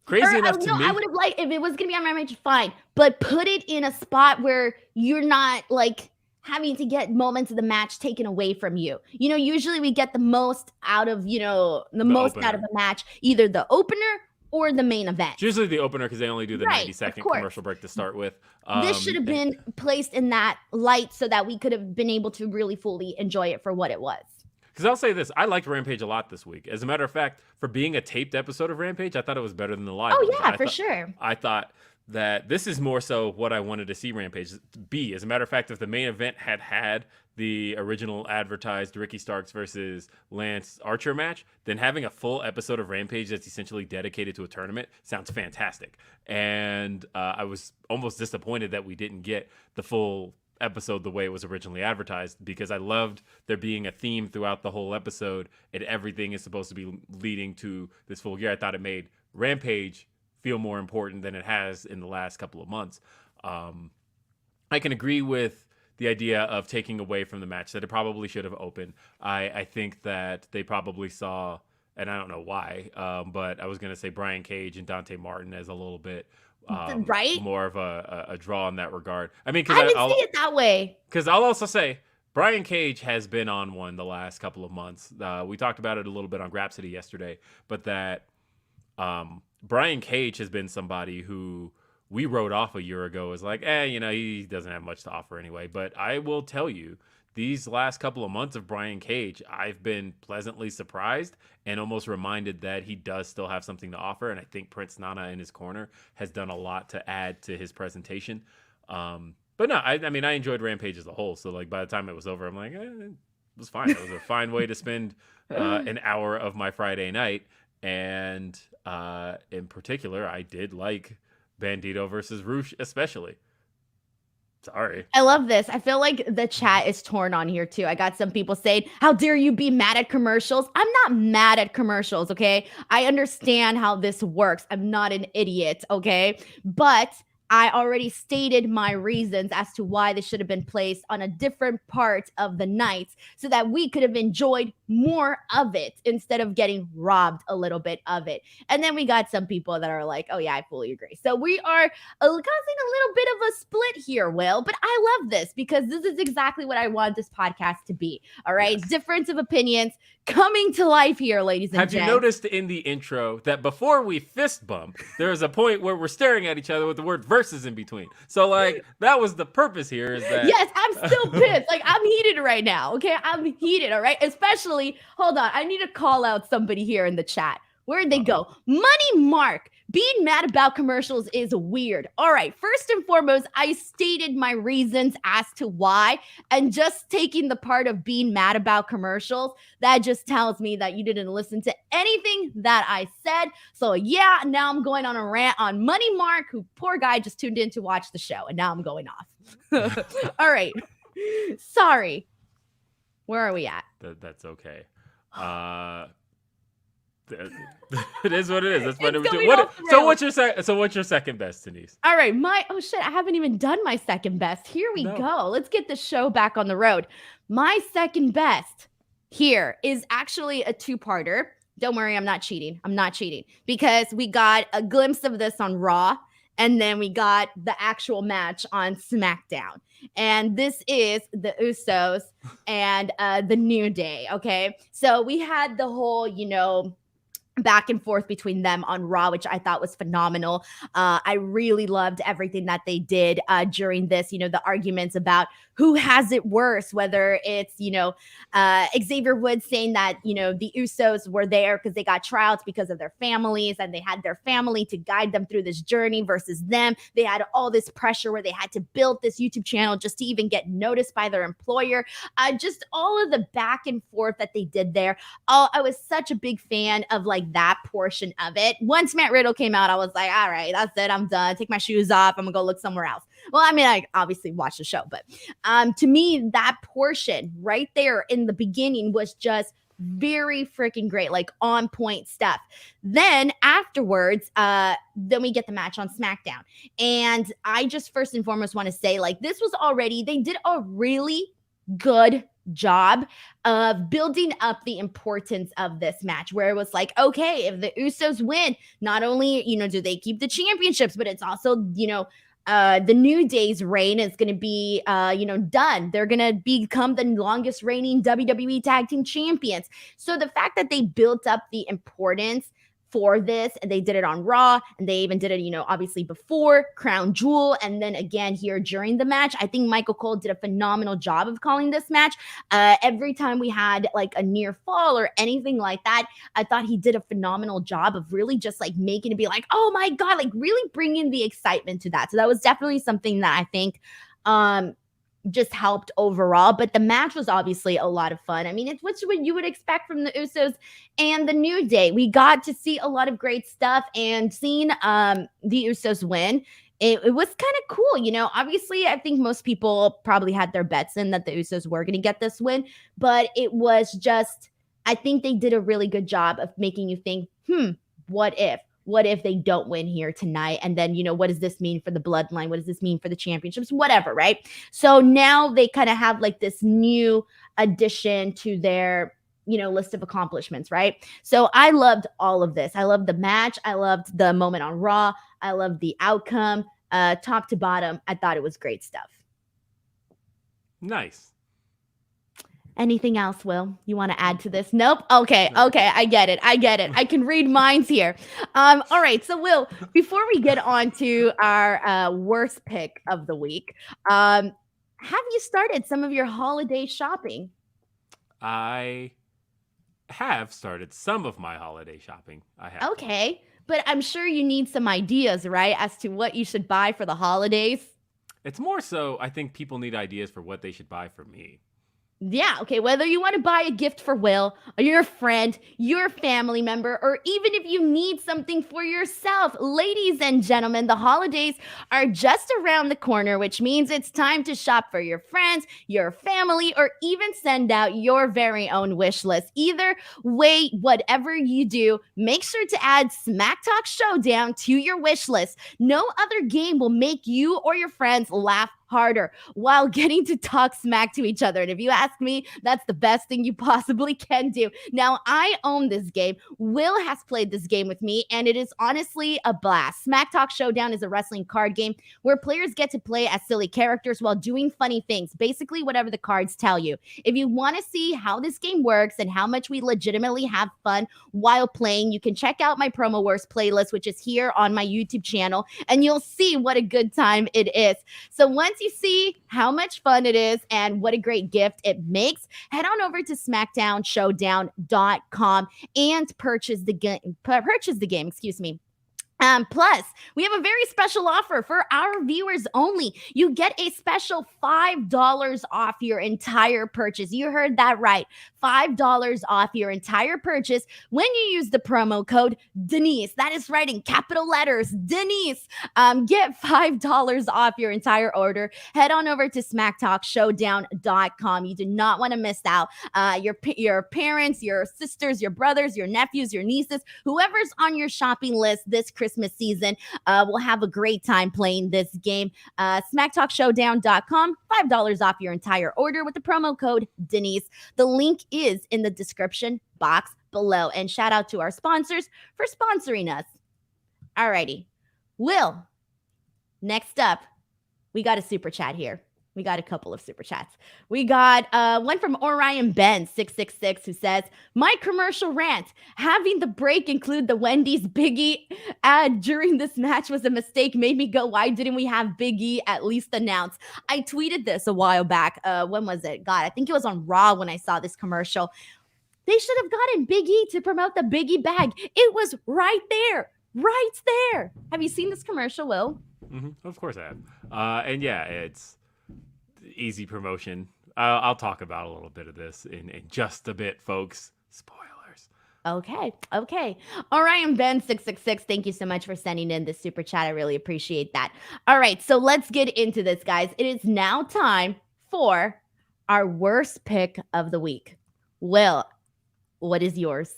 Crazy enough to No, I me, would have liked if it was gonna be on Rampage, fine, but put it in a spot where you're not like having to get moments of the match taken away from you. You know, usually we get the most out of the the most out of opener. a match, either the opener or the main event. It's usually the opener because they only do the Right, 90 of second course. commercial break to start with. This should have been placed in that light so that we could have been able to really fully enjoy it for what it was. Because I'll say this, I liked Rampage a lot this week. As a matter of fact, for being a taped episode of Rampage, I thought it was better than the live. Oh ones. yeah, for sure. I thought that this is more so what I wanted to see Rampage be. As a matter of fact, if the main event had the original advertised Ricky Starks versus Lance Archer match, then having a full episode of Rampage that's essentially dedicated to a tournament sounds fantastic. And I was almost disappointed that we didn't get the full episode the way it was originally advertised, because I loved there being a theme throughout the whole episode and everything is supposed to be leading to this full year. I thought it made Rampage feel more important than it has in the last couple of months. I can agree with the idea of taking away from the match that it probably should have opened. I think that they probably saw, and I don't know why, but I was going to say Brian Cage and Dante Martin as a little bit Right? more of a draw in that regard. I mean, I didn't see it that way. because I'll also say Brian Cage has been on one the last couple of months. We talked about it a little bit on Grapsody yesterday, but that Brian Cage has been somebody who we wrote off a year ago as like, he doesn't have much to offer anyway. But I will tell you, these last couple of months of Brian Cage, I've been pleasantly surprised and almost reminded that he does still have something to offer. And I think Prince Nana in his corner has done a lot to add to his presentation. But no, I mean, I enjoyed Rampage as a whole. So like by the time it was over, I'm like, it was fine. It was a fine way to spend an hour of my Friday night. And in particular, I did like Bandito versus Roosh, especially. Sorry. I love this. I feel like the chat is torn on here too. I got some people saying, how dare you be mad at commercials? I'm not mad at commercials, okay? I understand how this works. I'm not an idiot, okay? But I already stated my reasons as to why this should have been placed on a different part of the night so that we could have enjoyed more of it instead of getting robbed a little bit of it. And then we got some people that are like, oh yeah, I fully agree. So we are causing a little bit of a split here, Will, but I love this because this is exactly what I want this podcast to be. All right. Yes. Difference of opinions coming to life here, ladies and gents. Have you noticed in the intro that before we fist bump, there is a point where we're staring at each other with the word versus in between? So like that was the purpose here, is that yes, I'm still pissed. Like I'm heated right now. Okay. I'm heated. All right. Especially, hold on. I need to call out somebody here in the chat. Where'd they go? Money Mark. Being mad about commercials is weird. All right. First and foremost, I stated my reasons as to why, and just taking the part of being mad about commercials, that just tells me that you didn't listen to anything that I said. So yeah, now I'm going on a rant on Money Mark, who poor guy just tuned in to watch the show, and now I'm going off. All right. Sorry. Where are we at? That's okay. It is what it is. That's what it was. So what's your second best, Denise? All right, oh shit, I haven't even done my second best. Here we go. Let's get the show back on the road. My second best here is actually a two-parter. Don't worry, I'm not cheating. Because we got a glimpse of this on Raw, and then we got the actual match on SmackDown. And this is the Usos and the New Day, okay? So we had the whole, back and forth between them on Raw, which I thought was phenomenal. I really loved everything that they did during this, the arguments about who has it worse, whether it's, Xavier Woods saying that, the Usos were there because they got tryouts because of their families and they had their family to guide them through this journey versus them. They had all this pressure where they had to build this YouTube channel just to even get noticed by their employer. Just all of the back and forth that they did there. I was such a big fan of like that portion of it. Once Matt Riddle came out, I was like, all right, that's it. I'm done. Take my shoes off. I'm gonna go look somewhere else. Well, I mean, I obviously watched the show, but to me, that portion right there in the beginning was just Very freaking great, like on point stuff. Then afterwards, then we get the match on SmackDown. And I just first and foremost want to say, like, this was already, they did a really good job of building up the importance of this match, where it was like, okay, if the Usos win, not only, do they keep the championships, but it's also, the New Day's reign is going to be, done. They're going to become the longest reigning WWE Tag Team Champions. So the fact that they built up the importance for this, and they did it on Raw, and they even did it, obviously before Crown Jewel, and then again here during the match. I think Michael Cole did a phenomenal job of calling this match. Every time we had like a near fall or anything like that, I thought he did a phenomenal job of really just like making it be like, oh my God, like really bringing the excitement to that. So that was definitely something that I think just helped overall. But the match was obviously a lot of fun. I mean, it's what you would expect from the Usos and the New Day. We got to see a lot of great stuff, and seeing the Usos win, it was kind of cool. Obviously, I think most people probably had their bets in that the Usos were going to get this win, but it was just, I think they did a really good job of making you think, what if? What if they don't win here tonight? And then, what does this mean for the bloodline? What does this mean for the championships? Whatever, right? So now they kind of have like this new addition to their, list of accomplishments, right? So I loved all of this. I loved the match. I loved the moment on Raw. I loved the outcome, top to bottom. I thought it was great stuff. Nice. Anything else, Will, you want to add to this? Nope. Okay. I get it. I can read minds here. All right. So, Will, before we get on to our worst pick of the week, have you started some of your holiday shopping? I have started some of my holiday shopping. I have. Okay. But I'm sure you need some ideas, right, as to what you should buy for the holidays. It's more so, I think people need ideas for what they should buy for me. Yeah, okay, whether you want to buy a gift for Will or your friend, your family member, or even if you need something for yourself, ladies and gentlemen, the holidays are just around the corner, which means it's time to shop for your friends, your family, or even send out your very own wish list. Either way, whatever you do, make sure to add SmackTalk Showdown to your wish list. No other game will make you or your friends laugh harder while getting to talk smack to each other. And if you ask me, that's the best thing you possibly can do. Now, I own this game. Will has played this game with me, and it is honestly a blast. SmackTalk Showdown is a wrestling card game where players get to play as silly characters while doing funny things, basically whatever the cards tell you. If you want to see how this game works and how much we legitimately have fun while playing, you can check out my Promo Wars playlist, which is here on my YouTube channel, and you'll see what a good time it is. So once you see how much fun it is and what a great gift it makes, head on over to SmackDownShowdown.com and purchase the game. Plus, we have a very special offer for our viewers only. You get a special $5 off your entire purchase. You heard that right. $5 off your entire purchase when you use the promo code Denise. That is right, in capital letters, Denise. Get $5 off your entire order. Head on over to SmackTalkShowdown.com. You do not want to miss out. Your parents, your sisters, your brothers, your nephews, your nieces, whoever's on your shopping list this Christmas season will have a great time playing this game. SmackTalkShowdown.com, $5 off your entire order with the promo code Denise. The link is in the description box below. And shout out to our sponsors for sponsoring us. Alrighty. Will, next up, we got a super chat here. We got a couple of super chats. We got one from Orion Ben 666 who says, my commercial rant, having the break include the Wendy's Big E ad during this match was a mistake. Made me go, why didn't we have Big E at least announced? I tweeted this a while back. When was it? God, I think it was on Raw when I saw this commercial. They should have gotten Big E to promote the Big E bag. It was right there. Right there. Have you seen this commercial, Will? Mm-hmm. Of course I have. And yeah, it's easy promotion. I'll talk about a little bit of this in just a bit, folks. Spoilers. Okay. Orion Ben 666, thank you so much for sending in this super chat. I really appreciate that. All right, so let's get into this, guys. It is now time for our worst pick of the week. Will, What is yours?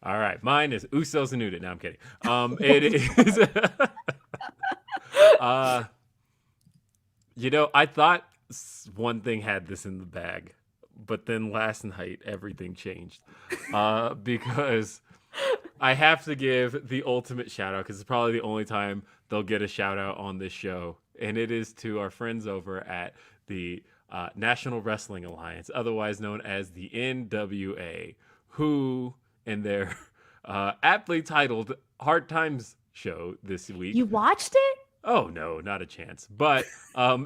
All right, mine is Usos and Uda. No, I'm kidding. It is. uh, I thought one thing had this in the bag, but then last night everything changed. Because I have to give the ultimate shout out because it's probably the only time they'll get a shout out on this show, and it is to our friends over at the National Wrestling Alliance, otherwise known as the NWA, who in their aptly titled Hard Times show this week. You watched it? Oh no, not a chance. But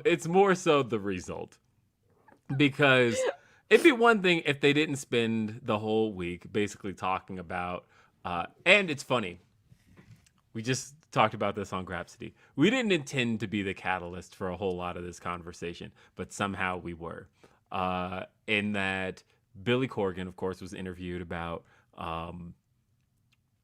it's more so the result. Because it'd be one thing if they didn't spend the whole week basically talking about, and it's funny, we just talked about this on Grapsity. We didn't intend to be the catalyst for a whole lot of this conversation, but somehow we were. In that Billy Corgan, of course, was interviewed about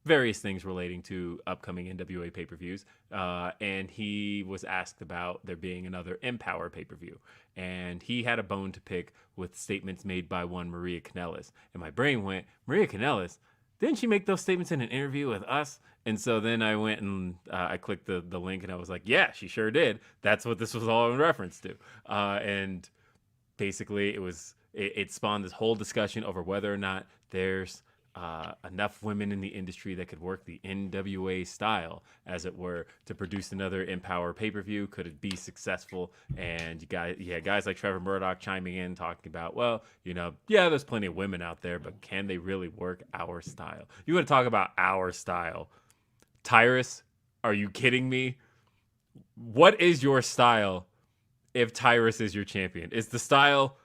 various things relating to upcoming NWA pay-per-views, and he was asked about there being another Empower pay-per-view, and he had a bone to pick with statements made by one Maria Kanellis, and my brain went, Maria Kanellis? Didn't she make those statements in an interview with us? And so then I went and I clicked the link, and I was like, yeah, she sure did. That's what this was all in reference to. And basically it spawned this whole discussion over whether or not there's enough women in the industry that could work the NWA style, as it were, to produce another Empower pay-per-view. Could it be successful? And you had guys like Trevor Murdoch chiming in, talking about, well, yeah, there's plenty of women out there, but can they really work our style? You want to talk about our style? Tyrus, are you kidding me? What is your style if Tyrus is your champion? Is the style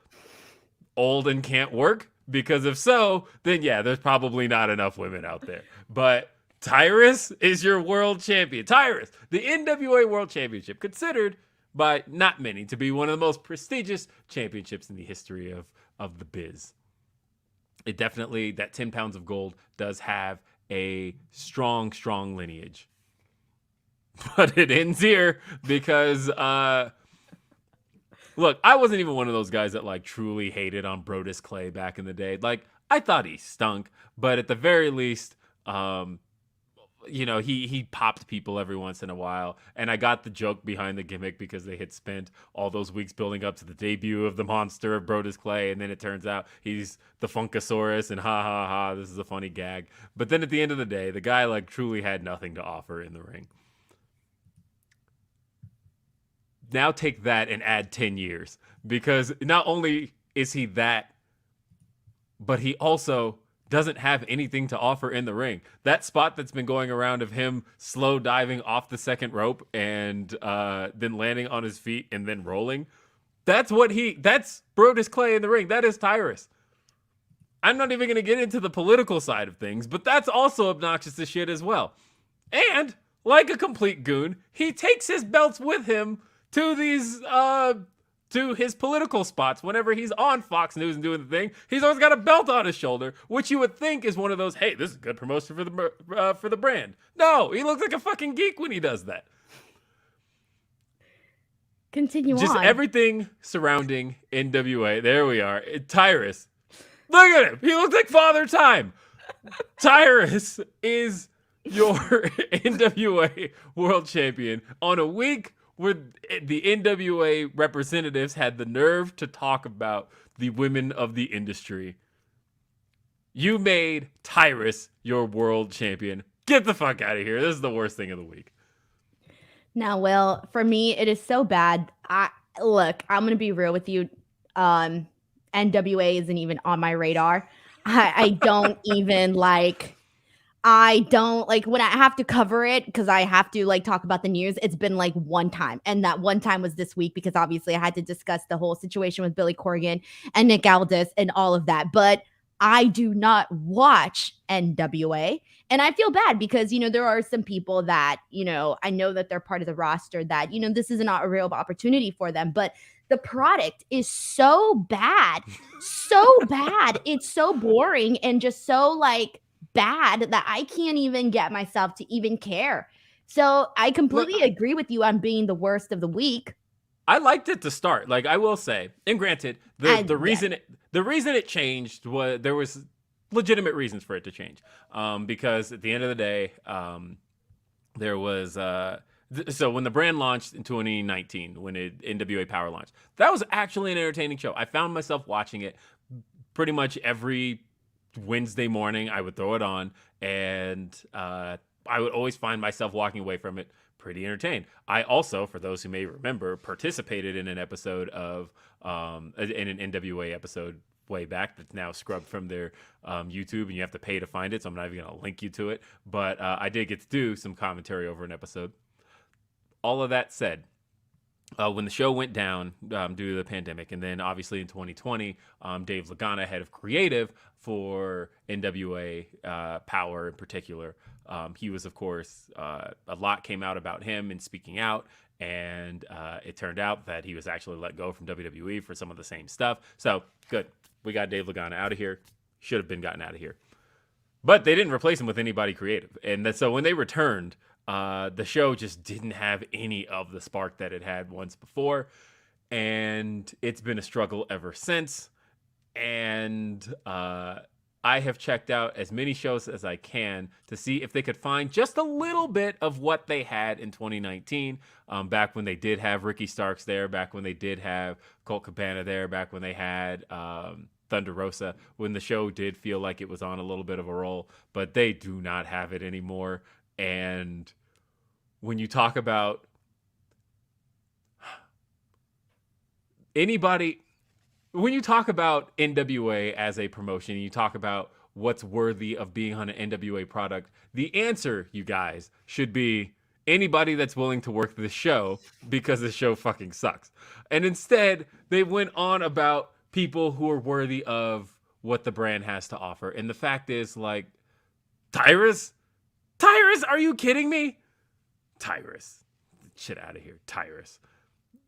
old and can't work? Because if so, then yeah, there's probably not enough women out there. But Tyrus is your world champion. Tyrus, the NWA World Championship, considered by not many to be one of the most prestigious championships in the history of the biz. It definitely, that 10 pounds of gold does have a strong, strong lineage. But it ends here because look, I wasn't even one of those guys that like truly hated on Brodus Clay back in the day. Like, I thought he stunk, but at the very least, he popped people every once in a while. And I got the joke behind the gimmick because they had spent all those weeks building up to the debut of the monster of Brodus Clay. And then it turns out he's the Funkasaurus and ha ha ha, this is a funny gag. But then at the end of the day, the guy like truly had nothing to offer in the ring. Now take that and add 10 years, because not only is he that, but he also doesn't have anything to offer in the ring. That spot that's been going around of him slow diving off the second rope and then landing on his feet and then rolling, that's Brodus Clay in the ring. That is Tyrus. I'm not even going to get into the political side of things, but that's also obnoxious as shit as well. And like a complete goon, he takes his belts with him to these to his political spots. Whenever he's on Fox News and doing the thing, he's always got a belt on his shoulder, which you would think is one of those, hey, this is good promotion for the brand. No, he looks like a fucking geek when he does that. Continue on. Just everything surrounding NWA. There we are. Tyrus. Look at him. He looks like Father Time. Tyrus is your NWA World Champion on a week where the NWA representatives had the nerve to talk about the women of the industry. You made Tyrus your world champion. Get the fuck out of here. This is the worst thing of the week. Now, Will, for me, it is so bad. Look, I'm going to be real with you. NWA isn't even on my radar. I don't even when I have to cover it, because I have to talk about the news. It's been one time, and that one time was this week because obviously I had to discuss the whole situation with Billy Corgan and Nick Aldis and all of that. But I do not watch NWA, and I feel bad because there are some people that I know that they're part of the roster that this is not a real opportunity for them, but the product is so bad, it's so boring and just so bad that I can't even get myself to even care. So I completely agree with you on being the worst of the week. I liked it to start. I will say, and granted, the reason it changed was there was legitimate reasons for it to change. Because at the end of the day, there was so when the brand launched in 2019, when NWA Power launched, that was actually an entertaining show. I found myself watching it pretty much every Wednesday morning. I would throw it on, and I would always find myself walking away from it pretty entertained. I also, for those who may remember, participated in an episode of in an NWA episode way back that's now scrubbed from their YouTube, and you have to pay to find it, so I'm not even going to link you to it. But I did get to do some commentary over an episode. All of that said, when the show went down due to the pandemic, and then obviously in 2020, Dave Lagana, head of creative for NWA Power in particular, he was, of course, a lot came out about him and speaking out, and it turned out that he was actually let go from WWE for some of the same stuff. So, good. We got Dave Lagana out of here. Should have been gotten out of here. But they didn't replace him with anybody creative. And so when they returned, the show just didn't have any of the spark that it had once before. And it's been a struggle ever since. And I have checked out as many shows as I can to see if they could find just a little bit of what they had in 2019, back when they did have Ricky Starks there, back when they did have Colt Cabana there, back when they had Thunder Rosa, when the show did feel like it was on a little bit of a roll, but they do not have it anymore. And when you talk about anybody, when you talk about NWA as a promotion, you talk about what's worthy of being on an NWA product, the answer, you guys, should be anybody that's willing to work this show, because the show fucking sucks. And instead, they went on about people who are worthy of what the brand has to offer. And the fact is, like, Tyrus? Tyrus, are you kidding me? Tyrus. Shit out of here. Tyrus.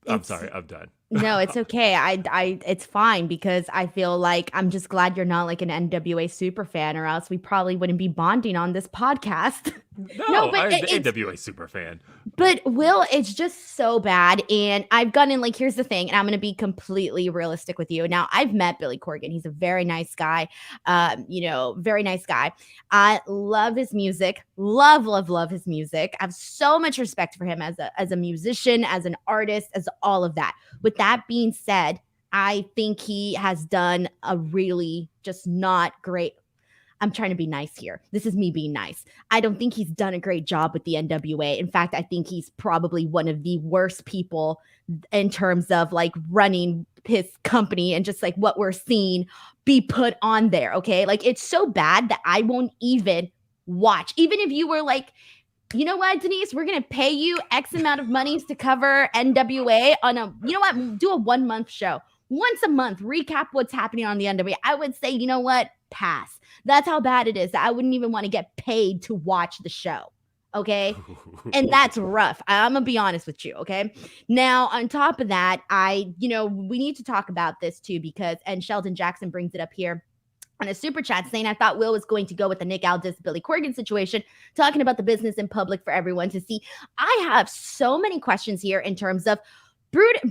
I'm sorry, I'm done. No, it's okay. It's fine, because I feel like I'm just glad you're not like an NWA super fan, or else we probably wouldn't be bonding on this podcast. No, but I'm the NWA super fan. But Will, it's just so bad. And I've gotten, like, here's the thing, and I'm going to be completely realistic with you. Now, I've met Billy Corgan. He's a very nice guy. Very nice guy. I love his music. Love his music. I have so much respect for him as a musician, as an artist, as all of that. With that being said, I think he has done a really just not great. I'm trying to be nice here. This is me being nice. I don't think he's done a great job with the NWA. In fact, I think he's probably one of the worst people in terms of like running his company and just like what we're seeing be put on there. Okay. Like, it's so bad that I won't even watch. Even if you were like, you know what, Denise, we're going to pay you X amount of monies to cover NWA on do a 1 month show. Once a month, recap what's happening on the NWA. I would say, you know what? Pass. That's how bad it is. I wouldn't even want to get paid to watch the show. Okay. And that's rough. I'm going to be honest with you. Okay. Now, on top of that, we need to talk about this too, and Sheldon Jackson brings it up here on a super chat saying, I thought Will was going to go with the Nick Aldis, Billy Corgan situation, talking about the business in public for everyone to see. I have so many questions here in terms of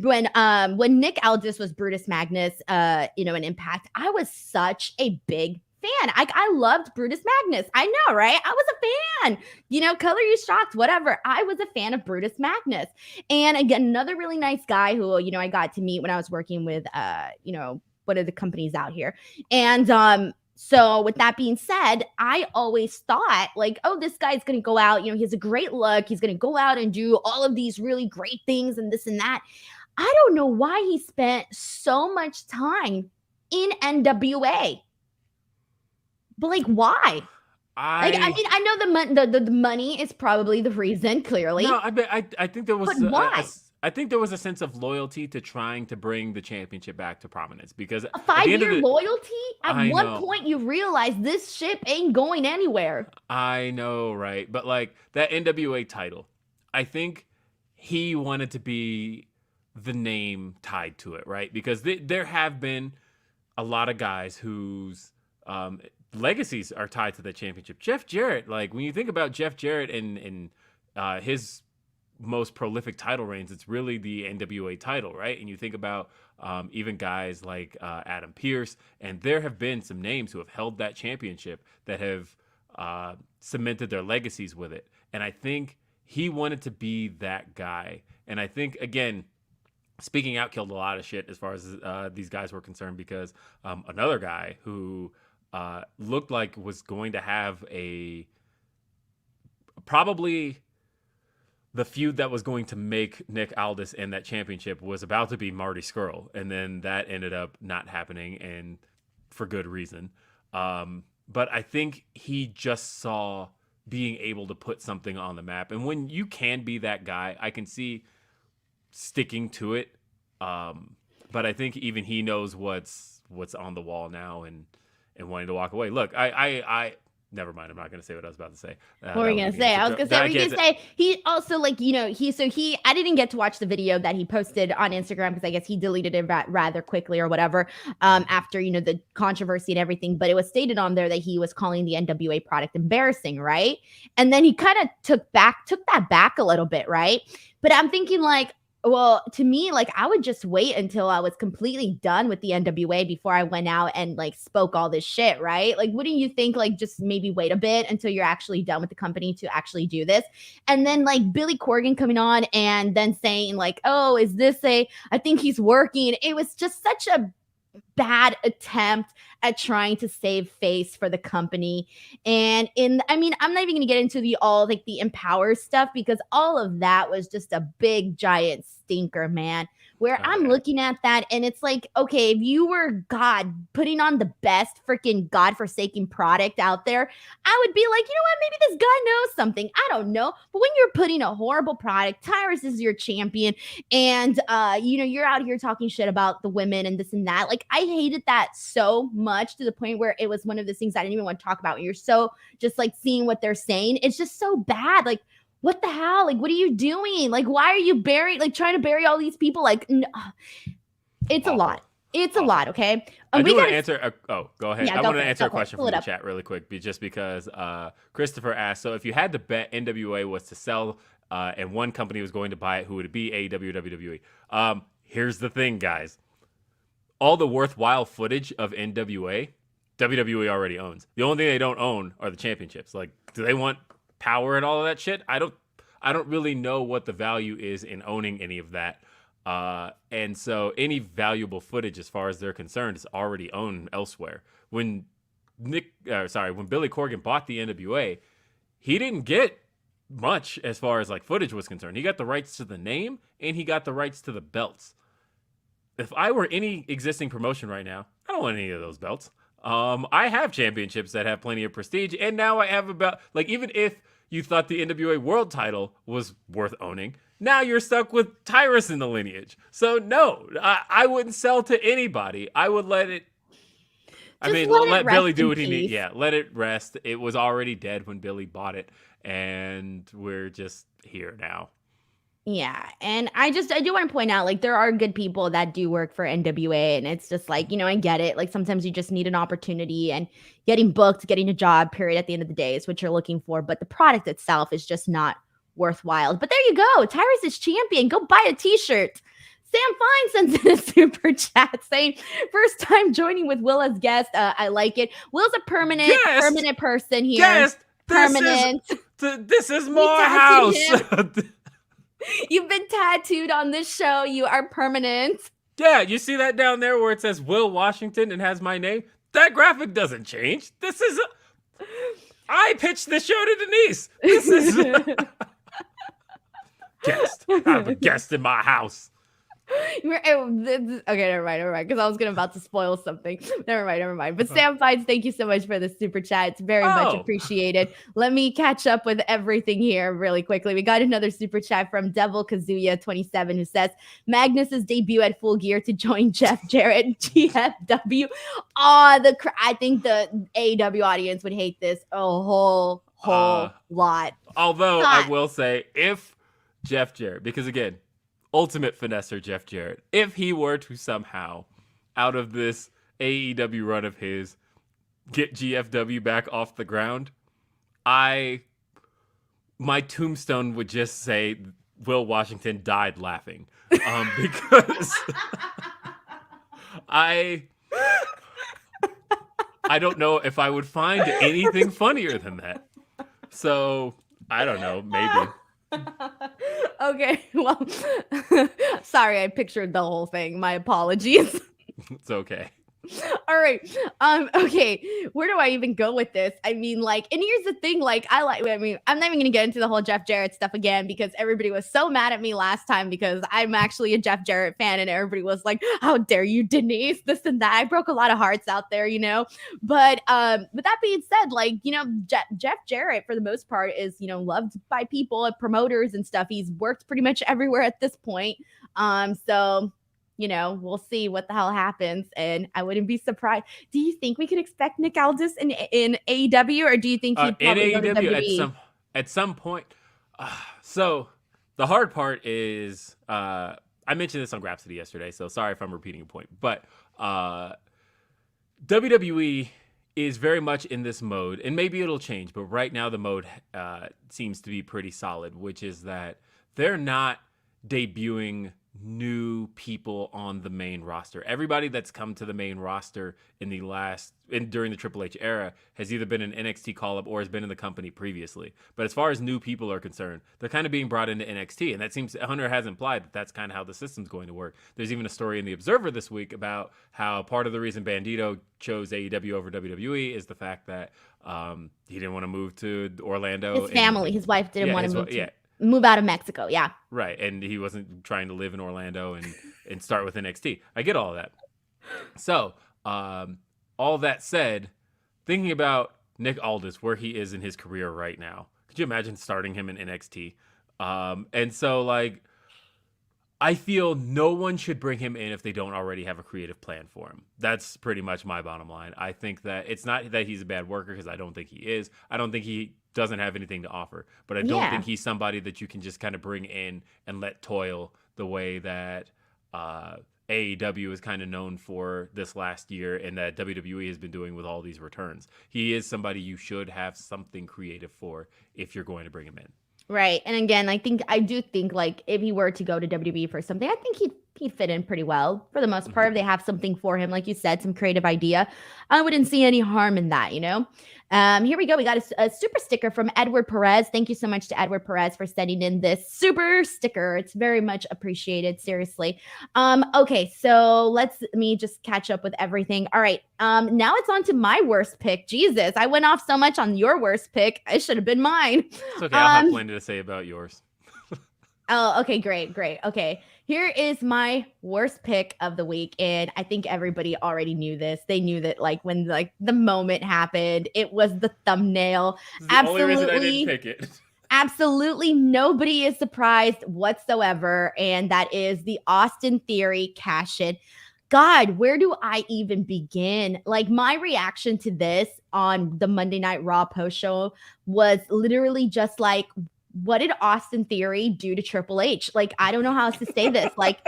when Nick Aldis was Brutus Magnus, in Impact, I was such a big fan. I loved Brutus Magnus. I know, right? I was a fan. Color you shocked, whatever. I was a fan of Brutus Magnus. And again, another really nice guy who, I got to meet when I was working with, one of the companies out here. And so with that being said, I always thought like, oh, this guy's going to go out, he has a great look. He's going to go out and do all of these really great things and this and that. I don't know why he spent so much time in NWA. But like, why? I know the money is probably the reason, clearly. No, I think there was but why? I think there was a sense of loyalty to trying to bring the championship back to prominence, because a 5-year loyalty? At one point you realize this ship ain't going anywhere. I know, right? But like that NWA title, I think he wanted to be the name tied to it, right? Because there have been a lot of guys whose legacies are tied to the championship. Jeff Jarrett, like when you think about Jeff Jarrett and his most prolific title reigns, it's really the NWA title, right? And you think about even guys like Adam Pearce, and there have been some names who have held that championship that have cemented their legacies with it. And I think he wanted to be that guy. And I think, again, speaking out killed a lot of shit as far as these guys were concerned, because another guy who looked like was going to have probably the feud that was going to make Nick Aldis in that championship was about to be Marty Scurll. And then that ended up not happening, and for good reason. But I think he just saw being able to put something on the map. And when you can be that guy, I can see sticking to it. But I think even he knows what's on the wall now, and wanting to walk away. Look, I never mind. I'm not going to say what I was about to say. What were you going to say? I was going to say, were you going to say, he also, like, you know, I didn't get to watch the video that he posted on Instagram, because I guess he deleted it rather quickly or whatever, after, you know, the controversy and everything. But it was stated on there that he was calling the NWA product embarrassing, right? And then he kind of took that back a little bit, right? But I'm thinking, like, well, to me, like, I would just wait until I was completely done with the NWA before I went out and, like, spoke all this shit, right? Like, wouldn't you think, like, just maybe wait a bit until you're actually done with the company to actually do this? And then, like, Billy Corgan coming on and then saying, like, oh, is this I think he's working. It was just such a bad attempt at trying to save face for the company. And I mean, I'm not even going to get into the Empower stuff, because all of that was just a big giant stinker, man. Where I'm looking at that, and it's like, okay, if you were God putting on the best freaking godforsaken product out there, I would be like, you know what, maybe this guy knows something. I don't know. But when you're putting a horrible product, Tyrus is your champion, and you know, you're out here talking shit about the women and this and that. Like, I hated that so much, to the point where it was one of the things I didn't even want to talk about. When you're so just like seeing what they're saying, it's just so bad. Like, what the hell? Like, what are you doing? Like, why are you trying to bury all these people? Like, no, it's awful. A lot. It's awful. A lot, okay? I do want to answer. Go ahead. Yeah, I want to answer a question from the chat really quick, just because Christopher asked, so if you had to bet NWA was to sell and one company was going to buy it, who would it be, AEW or WWE? Here's the thing, guys. All the worthwhile footage of NWA, WWE already owns. The only thing they don't own are the championships. Like, do they want power and all of that shit? I don't really know what the value is in owning any of that. And so any valuable footage, as far as they're concerned, is already owned elsewhere. When Billy Corgan bought the NWA, he didn't get much as far as like footage was concerned. He got the rights to the name, and he got the rights to the belts. If I were any existing promotion right now, I don't want any of those belts. I have championships that have plenty of prestige, and now I have about, like, even if you thought the NWA World title was worth owning, now you're stuck with Tyrus in the lineage. So no, I wouldn't sell to anybody. I would let it. Let Billy do what he needs. Yeah, let it rest. It was already dead when Billy bought it, and we're just here now. Yeah, and I do want to point out, like, there are good people that do work for NWA, and it's just like, you know, I get it. Like, sometimes you just need an opportunity, and getting booked, getting a job, period, at the end of the day is what you're looking for. But the product itself is just not worthwhile. But there you go. Tyrus is champion. Go buy a t-shirt. Sam Fine sends in a super chat saying, first time joining with Will as guest. I like it. Will's a permanent person here. Guest. Permanent. This is my house. You've been tattooed on this show. You are permanent. Yeah, you see that down there where it says Will Washington and has my name? That graphic doesn't change. I pitched this show to Denise. This is guest. I have a guest in my house. Okay, never mind, because I was about to spoil something. Never mind. But Sam Fides, thank you so much for the super chat. It's very much appreciated. Let me catch up with everything here really quickly. We got another super chat from Devil Kazuya 27 who says, Magnus's debut at Full Gear to join Jeff Jarrett, GFW. I think the AEW audience would hate this a whole lot. Although I will say, if Jeff Jarrett, because again, ultimate finesser Jeff Jarrett, if he were to somehow, out of this AEW run of his, get GFW back off the ground, my tombstone would just say, Will Washington died laughing because I don't know if I would find anything funnier than that. So I don't know, maybe. Okay, well, sorry, I pictured the whole thing. My apologies. It's okay. All right. Okay. Where do I even go with this? I mean, like, and here's the thing, like, I mean, I'm not even gonna get into the whole Jeff Jarrett stuff again because everybody was so mad at me last time because I'm actually a Jeff Jarrett fan and everybody was like, how dare you, Denise, this and that. I broke a lot of hearts out there, you know. But with that being said, like, you know, Jeff Jarrett, for the most part, is, you know, loved by people and promoters and stuff. He's worked pretty much everywhere at this point. So you know, we'll see what the hell happens. And I wouldn't be surprised. Do you think we could expect Nick Aldis in AEW, or do you think he'd In probably go to AEW WWE? at some point. So the hard part is I mentioned this on Grapsody yesterday, so sorry if I'm repeating a point, but WWE is very much in this mode, and maybe it'll change, but right now the mode seems to be pretty solid, which is that they're not debuting new people on the main roster. Everybody that's come to the main roster during the Triple H era has either been an NXT call-up or has been in the company previously. But as far as new people are concerned, they're kind of being brought into NXT, and that seems Hunter has implied that that's kind of how the system's going to work. There's even a story in the Observer this week about how part of the reason Bandito chose AEW over WWE is the fact that he didn't want to move to Orlando. His family, his wife didn't want to move out of Mexico. Yeah. Right. And he wasn't trying to live in Orlando and start with NXT. I get all of that. So, all that said, thinking about Nick Aldis, where he is in his career right now, could you imagine starting him in NXT? And so, like, I feel no one should bring him in if they don't already have a creative plan for him. That's pretty much my bottom line. I think that it's not that he's a bad worker, because I don't think he is. I don't think he doesn't have anything to offer, but I don't think he's somebody that you can just kind of bring in and let toil the way that AEW is kind of known for this last year, and that WWE has been doing with all these returns. He is somebody you should have something creative for if you're going to bring him in. Right. And again, I do think like if he were to go to WWE for something, I think he'd fit in pretty well for the most part. If they have something for him, like you said, some creative idea, I wouldn't see any harm in that, you know? Here we go. We got a super sticker from Edward Perez. Thank you so much to Edward Perez for sending in this super sticker. It's very much appreciated. Seriously. Okay. So let me just catch up with everything. All right. Now it's on to my worst pick. Jesus, I went off so much on your worst pick. It should have been mine. It's okay. I'll have plenty to say about yours. Oh, okay, great. Okay, here is my worst pick of the week, and I think everybody already knew this. They knew that, like, when like the moment happened, it was the thumbnail. Only reason I didn't pick it. Absolutely nobody is surprised whatsoever, and that is the Austin Theory cash-in. God, where do I even begin? Like, my reaction to this on the Monday Night Raw post show was literally just like, what did Austin Theory do to Triple H? Like, I don't know how else to say this. Like,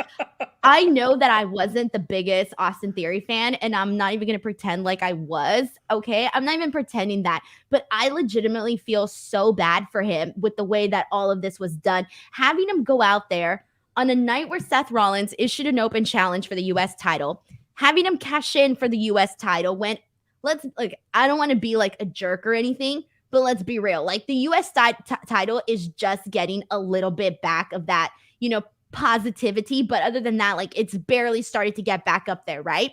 I know that I wasn't the biggest Austin Theory fan, and I'm not even going to pretend like I was. Okay. I'm not even pretending that, but I legitimately feel so bad for him with the way that all of this was done. Having him go out there on a night where Seth Rollins issued an open challenge for the US title, having him cash in for the US title when I don't want to be like a jerk or anything, but let's be real. Like, the US title is just getting a little bit back of that, you know, positivity. But other than that, like, it's barely started to get back up there, right?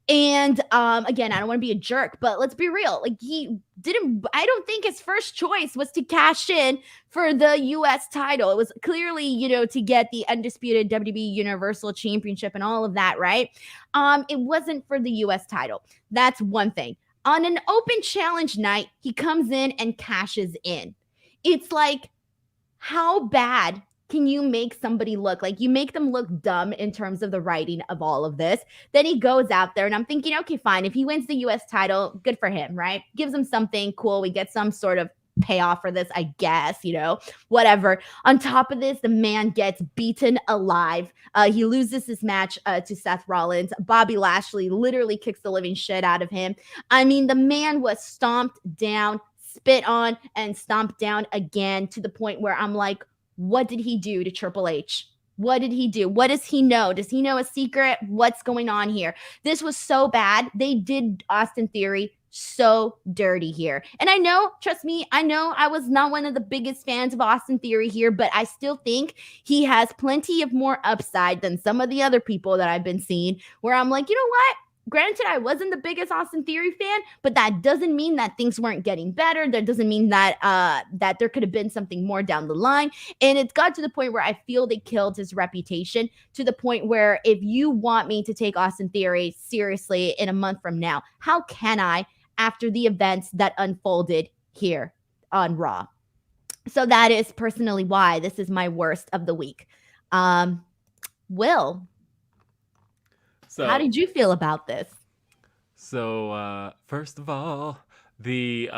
And again, I don't want to be a jerk, but let's be real. Like, I don't think his first choice was to cash in for the US title. It was clearly, you know, to get the undisputed WWE Universal Championship and all of that, right? It wasn't for the US title. That's one thing. On an open challenge night, he comes in and cashes in. It's like, how bad can you make somebody look? Like, you make them look dumb in terms of the writing of all of this. Then he goes out there, and I'm thinking, okay, fine. If he wins the US title, good for him, right? Gives him something cool. We get some sort of payoff for this, I guess, you know, whatever. On top of this, the man gets beaten alive. He loses his match to Seth Rollins. Bobby Lashley literally kicks the living shit out of him. I mean, the man was stomped down, spit on, and stomped down again, to the point where I'm like, what did he do to Triple H? What did he do? What does he know? Does he know a secret? What's going on here? This was so bad. They did Austin Theory so dirty here. And I know, trust me, I know I was not one of the biggest fans of Austin Theory here, but I still think he has plenty of more upside than some of the other people that I've been seeing, where I'm like, you know what? Granted, I wasn't the biggest Austin Theory fan, but that doesn't mean that things weren't getting better. That doesn't mean that that there could have been something more down the line. And it's got to the point where I feel they killed his reputation, to the point where if you want me to take Austin Theory seriously in a month from now, how can I, after the events that unfolded here on Raw? So that is personally why this is my worst of the week. Will, So, how did you feel about this? So, first of all, the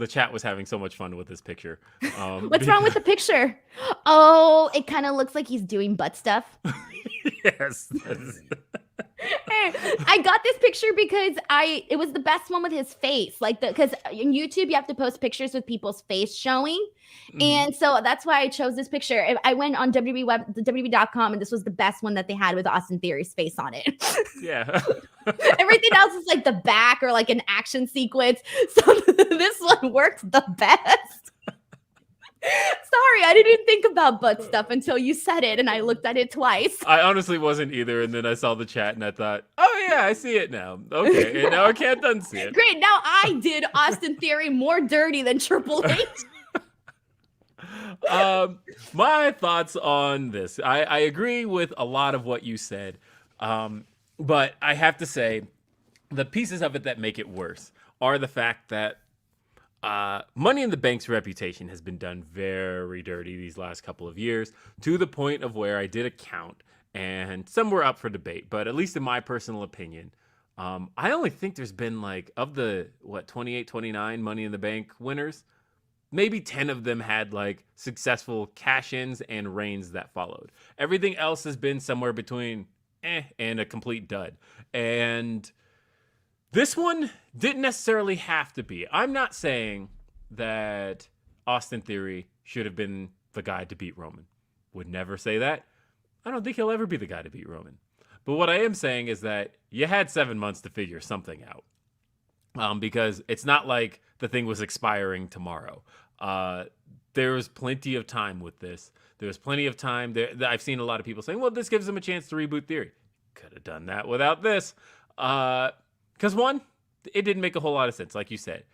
chat was having so much fun with this picture. What's wrong with the picture? Oh, it kind of looks like he's doing butt stuff. Yes. Hey, I got this picture because it was the best one with his face. Because in YouTube you have to post pictures with people's face showing. And so that's why I chose this picture. I went on WWE.com, and this was the best one that they had with Austin Theory's face on it. Yeah. Everything else is like the back or like an action sequence. So this one worked the best. Sorry, I didn't think about butt stuff until you said it, and I looked at it twice. I honestly wasn't either, and then I saw the chat and I thought, oh yeah, I see it now. Okay, and now I can't unsee it. Great, now I did Austin Theory more dirty than Triple H. My thoughts on this. I agree with a lot of what you said, but I have to say the pieces of it that make it worse are the fact that Money in the Bank's reputation has been done very dirty these last couple of years, to the point of where I did a count, and some were up for debate, but at least in my personal opinion, I only think there's been like, of the 28, 29 Money in the Bank winners, maybe 10 of them had like successful cash-ins and reigns that followed. Everything else has been somewhere between and a complete dud. And this one didn't necessarily have to be. I'm not saying that Austin Theory should have been the guy to beat Roman. Would never say that. I don't think he'll ever be the guy to beat Roman. But what I am saying is that you had 7 months to figure something out. Because it's not like the thing was expiring tomorrow. There was plenty of time with this. There was plenty of time. I've seen a lot of people saying, well, this gives them a chance to reboot Theory. Could have done that without this. Because one, it didn't make a whole lot of sense. Like you said,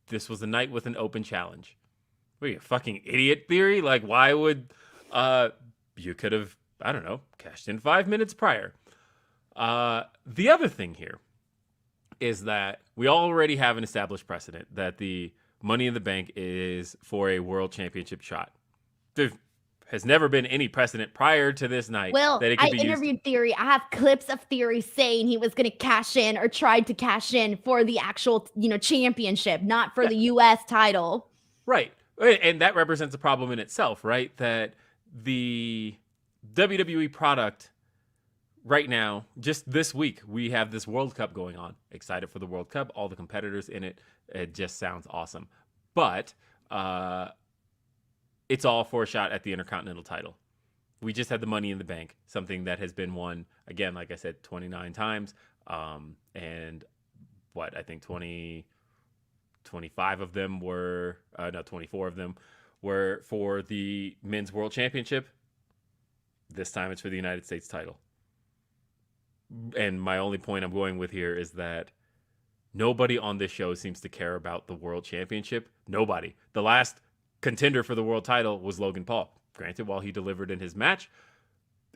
this was a night with an open challenge. What are you, a fucking idiot, Theory? Like, why would you could have, I don't know, cashed in 5 minutes prior. The other thing here is that we already have an established precedent that the Money in the Bank is for a world championship shot. There has never been any precedent prior to this night Well, that it could I be used. interviewed Theory. I have clips of Theory saying he was going to cash in or tried to cash in for the actual, championship, not for the U.S. title. Right. And that represents a problem in itself, right? That the WWE product right now, just this week, we have this World Cup going on. Excited for the World Cup, all the competitors in it. It just sounds awesome. But it's all for a shot at the Intercontinental title. We just had the Money in the Bank, something that has been won, again, like I said, 29 times. And I think 25 of them were, 24 of them were for the Men's World Championship. This time it's for the United States title. And my only point I'm going with here is that nobody on this show seems to care about the World Championship. Nobody. The last contender for the world title was Logan Paul. Granted, while he delivered in his match,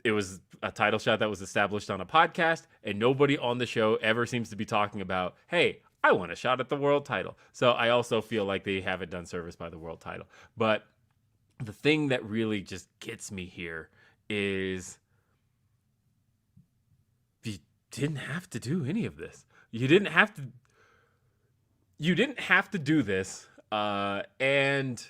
it was a title shot that was established on a podcast, and nobody on the show ever seems to be talking about, hey, I want a shot at the world title. So I also feel like they haven't done service by the world title. But the thing that really just gets me here is you didn't have to do any of this. You didn't have to do this. And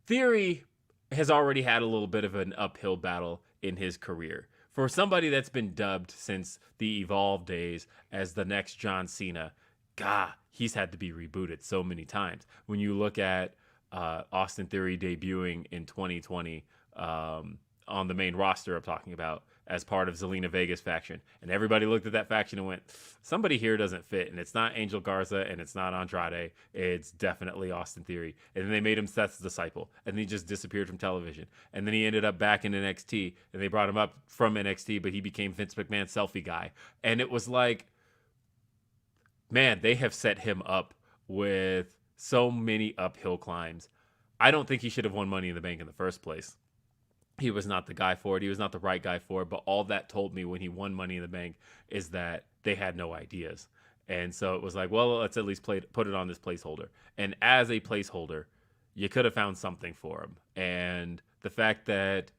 Theory has already had a little bit of an uphill battle in his career. For somebody that's been dubbed since the Evolve days as the next John Cena, he's had to be rebooted so many times. When you look at Austin Theory debuting in 2020 on the main roster I'm talking about as part of Zelina Vega's faction. And everybody looked at that faction and went, somebody here doesn't fit. And it's not Angel Garza and it's not Andrade. It's definitely Austin Theory. And then they made him Seth's disciple. And he just disappeared from television. And then he ended up back in NXT. And they brought him up from NXT, but he became Vince McMahon's selfie guy. And it was like, man, they have set him up with so many uphill climbs. I don't think he should have won Money in the Bank in the first place. He was not the guy for it. He was not the right guy for it. But all that told me when he won Money in the Bank is that they had no ideas. And so it was like, well, let's at least put it on this placeholder. And as a placeholder, you could have found something for him. And the fact that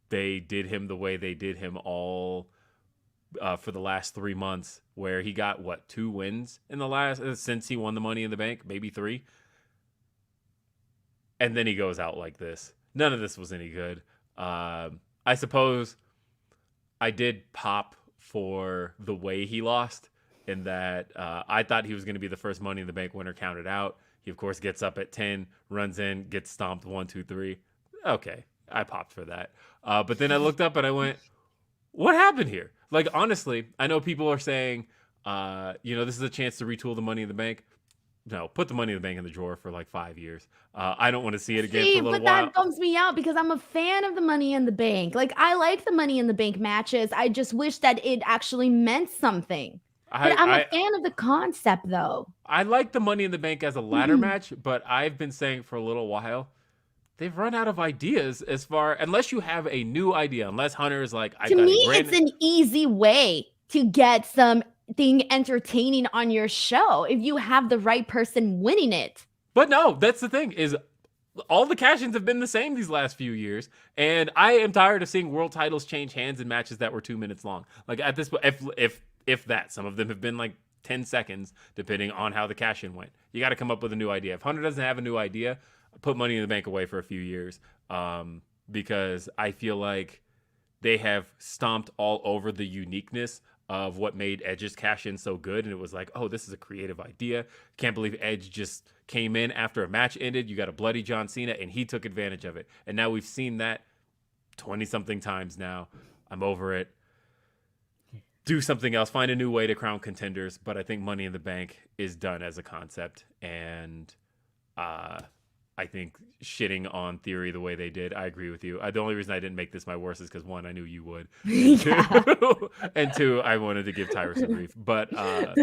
they did him the way they did him all for the last 3 months, where he got, 2 wins in the last, since he won the Money in the Bank, maybe 3. And then he goes out like this. None of this was any good. I suppose I did pop for the way he lost, in that I thought he was going to be the first Money in the Bank winner counted out. He, of course, gets up at 10, runs in, gets stomped 1, 2, 3. Okay, I popped for that. But then I looked up and I went, what happened here? Like, honestly, I know people are saying, this is a chance to retool the Money in the Bank. No, put the Money in the Bank in the drawer for like 5 years. I don't want to see it again for a little while. But that bums me out because I'm a fan of the Money in the Bank. Like, I like the Money in the Bank matches. I just wish that it actually meant something. But I'm a fan of the concept, though. I like the Money in the Bank as a ladder match, but I've been saying for a little while, they've run out of ideas unless you have a new idea, unless Hunter is like, to me, it's an easy way to get something entertaining on your show if you have the right person winning it. But no, that's the thing, is all the cash-ins have been the same these last few years, and I am tired of seeing world titles change hands in matches that were 2 minutes long. Like, at this point, if that, some of them have been like 10 seconds, depending on how the cash-in went. You got to come up with a new idea. If Hunter doesn't have a new idea, put Money in the Bank away for a few years, because I feel like they have stomped all over the uniqueness of what made Edge's cash-in so good. And it was like, oh, this is a creative idea. Can't believe Edge just came in after a match ended. You got a bloody John Cena, and he took advantage of it. And now we've seen that 20-something times now. I'm over it. Do something else. Find a new way to crown contenders. But I think Money in the Bank is done as a concept. And I think shitting on Theory the way they did, I agree with you. The only reason I didn't make this my worst is because, 1, I knew you would. And 2, I wanted to give Tyrus a brief. But I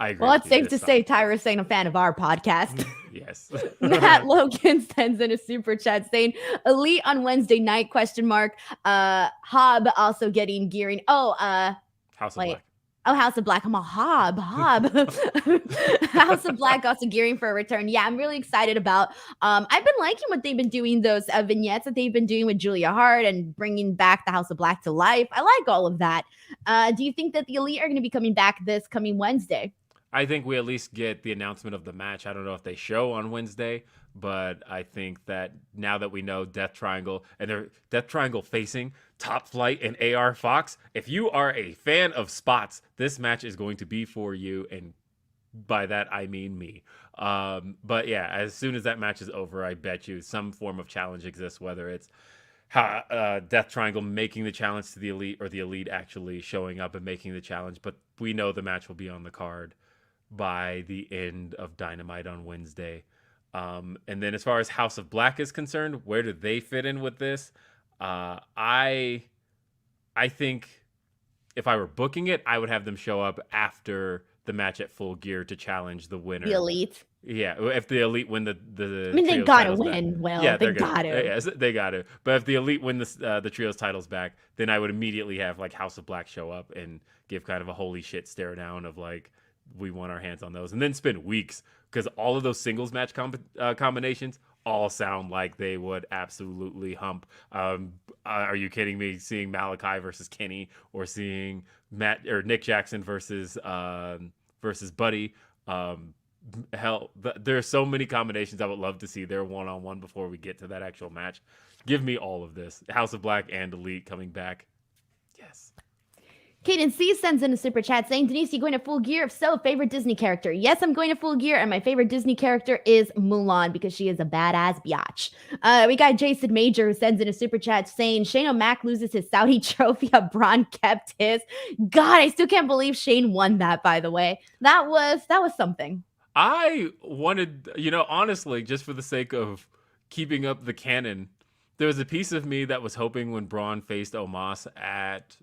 agree. Well, it's safe to say Tyrus ain't a fan of our podcast. Yes. Matt Logan sends in a super chat saying, Elite on Wednesday night, ? Hob also getting gearing. House of Black. Oh, House of Black. I'm a Hob. House of Black also gearing for a return. Yeah, I'm really excited about. I've been liking what they've been doing, those vignettes that they've been doing with Julia Hart and bringing back the House of Black to life. I like all of that. Do you think that the Elite are going to be coming back this coming Wednesday? I think we at least get the announcement of the match. I don't know if they show on Wednesday, but I think that now that we know Death Triangle, and they're Death Triangle facing Top Flight and AR Fox, if you are a fan of spots, this match is going to be for you, and by that I mean me. But yeah, as soon as that match is over, I bet you some form of challenge exists, whether it's Death Triangle making the challenge to the Elite or the Elite actually showing up and making the challenge. But we know the match will be on the card by the end of Dynamite on Wednesday. And then as far as House of Black is concerned, where do they fit in with this? I think if I were booking it, I would have them show up after the match at Full Gear to challenge the winner. The Elite. Yeah, if the Elite win the I mean, they gotta win. Back. Well, yeah, they gotta. Yes, they gotta. But if the Elite win the trios titles back, then I would immediately have like House of Black show up and give kind of a holy shit stare down of like, we want our hands on those, and then spend weeks, because all of those singles match combinations all sound like they would absolutely hump. Are you kidding me? Seeing Malachi versus Kenny, or seeing Nick Jackson versus Buddy. Hell, there's so many combinations I would love to see there one-on-one before we get to that actual match. Give me all of this. House of Black and Elite coming back. Yes. Kaden C sends in a super chat saying, Denise, you going to Full Gear? If so, favorite Disney character? Yes, I'm going to Full Gear, and my favorite Disney character is Mulan because she is a badass biatch. We got Jason Major who sends in a super chat saying, Shane O'Mac loses his Saudi trophy, Braun kept his. God, I still can't believe Shane won that, by the way. That was something. I wanted, honestly, just for the sake of keeping up the canon, there was a piece of me that was hoping when Braun faced Omos at